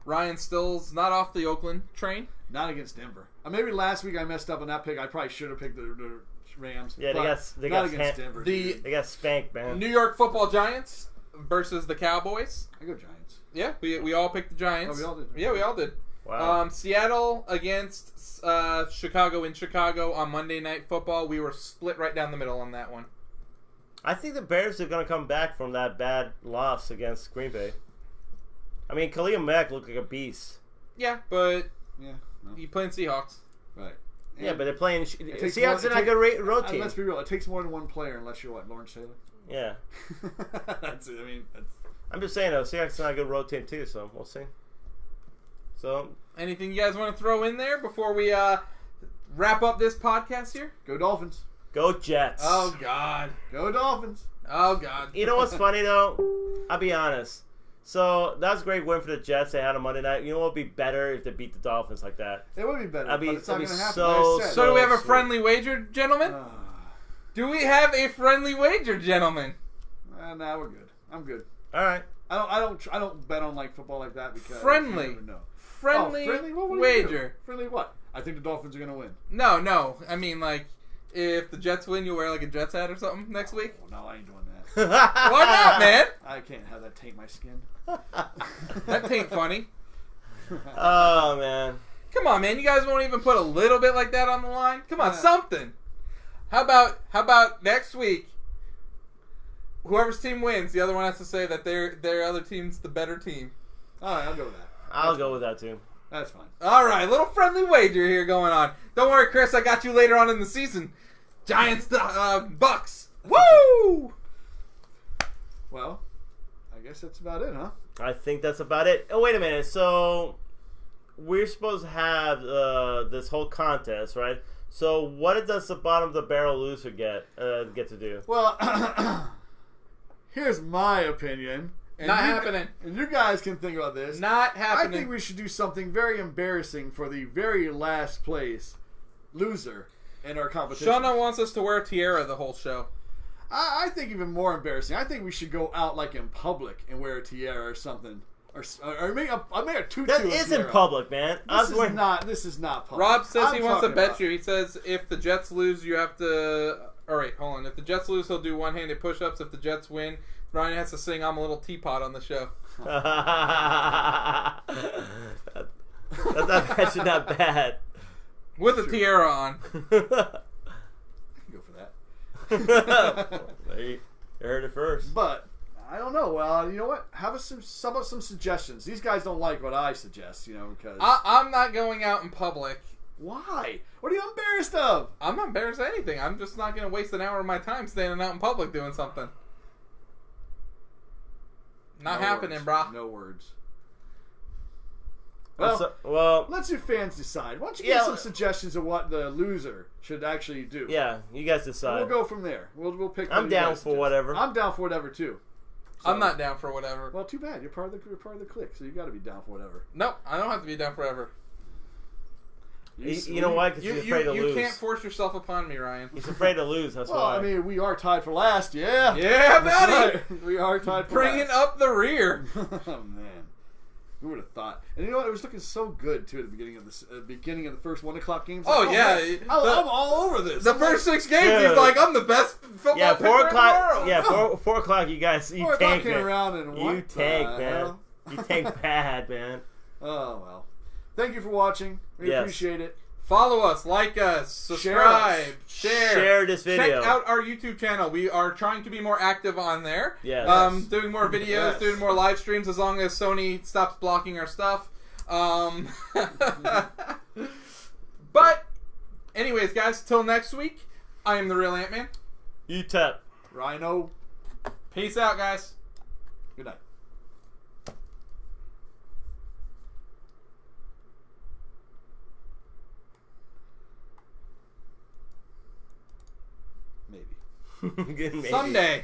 Ryan still's not off the Oakland train. Not against Denver. Maybe last week I messed up on that pick. I probably should have picked the Rams. Yeah, they not got against Denver. They got spanked, man. New York Football Giants versus the Cowboys. I go Giants. Yeah, we all picked the Giants. Oh, we all did. Yeah, we all did. Wow. Seattle against Chicago in Chicago on Monday Night Football. We were split right down the middle on that one. I think the Bears are going to come back from that bad loss against Green Bay. I mean, Khalil Mack looked like a beast. Yeah, but Yeah. No. you playing Seahawks. Right. Yeah, but they're playing. takes Seahawks are not a good road team. Let's be real. It takes more than one player, unless you're what, Lawrence Taylor. Yeah. That's it. I mean, that's. I'm just saying though, Seahawks are not a good road team too, so we'll see. So, anything you guys want to throw in there before we wrap up this podcast here? Go Dolphins. go Jets. Oh God. Go Dolphins. Oh God. You know what's funny though? I'll be honest. So that was a great win for the Jets. They had a Monday night. You know what would be better if they beat the Dolphins like that? It would be better, but it's not going to happen. So, Like I said. So do we have a sweet. friendly wager, gentlemen? Do we have a friendly wager, gentlemen? Nah, we're good. I'm good. All right. I don't bet on like football like that because Friendly. you never know. Friendly, friendly? What do you wager. do? Friendly what? I think the Dolphins are going to win. No. I mean, like, if the Jets win, you wear like a Jets hat or something next week. Oh, no, I ain't doing that. Why not, man? I can't have that taint my skin. That ain't funny. Oh man. Come on, man. You guys won't even put a little bit like that on the line. Come on, something. How about next week? Whoever's team wins, the other one has to say that their other team's the better team. All right, I'll go with that. I'll go with that too. That's fine. All right, little friendly wager here going on. Don't worry, Chris. I got you later on in the season. Giants, Bucks. Woo! Well, I guess that's about it, huh? I think that's about it. Oh, wait a minute. So we're supposed to have this whole contest, right? So what does the bottom of the barrel loser get to do? Well, here's my opinion. And Not happening. And you guys can think about this. Not happening. I think we should do something very embarrassing for the very last place loser in our competition. Shauna wants us to wear a tiara the whole show. I think even more embarrassing. I think we should go out like in public and wear a tiara or something, or make a tutu. That is in tiara. public, man. This is not public. Rob says he wants to talking bet about- you. He says if the Jets lose, you have to. All right, hold on. If the Jets lose, he'll do one-handed push-ups. If the Jets win, Ryan has to sing "I'm a Little Teapot" on the show. That's actually not bad. With a tiara on. I can go for that. You heard it first. But I don't know. Well, you know what? Have us some suggestions. These guys don't like what I suggest, because I'm not going out in public. why? What are you embarrassed of? I'm not embarrassed of anything. I'm just not going to waste an hour of my time standing out in public doing something. Not No happening, words. brah. No words. Well, Let's your fans decide. Why don't you give some suggestions of what the loser should actually do? yeah, you guys decide. We'll go from there. We'll pick. I'm what you down guys for suggest. whatever. I'm down for whatever too. So- I'm not down for whatever. Well, too bad. You're part of the clique, so you got to be down for whatever. Nope, I don't have to be down forever. You know why? Because he's afraid to lose. You can't force yourself upon me, Ryan. He's afraid to lose. That's Well, why. I mean, we are tied for last. Yeah. Yeah, That's buddy. right. We are tied for Bringing last. up the rear. Oh man, who would have thought? And you know what? It was looking so good too at the beginning of the first 1 o'clock games. Oh, Like, yeah. man, I'm all over this. The I'm first like, 6 games, Dude. he's like, I'm the best football yeah, player 4 in the o'clock. world. Yeah, 4 o'clock. You guys, you 4 o'clock tank, came man. around and what You tank, the man. hell? You tank bad, man. Oh well. Thank you for watching. We Yes. appreciate it. Follow us, like us, subscribe, share. Share this video. Check out our YouTube channel. We are trying to be more active on there. Yes. Doing more videos, Yes. doing more live streams as long as Sony stops blocking our stuff. But, anyways, guys, till next week, I am the real Ant-Man. UTEP. Rhino. Peace out, guys. Good night. Maybe. Maybe. Someday.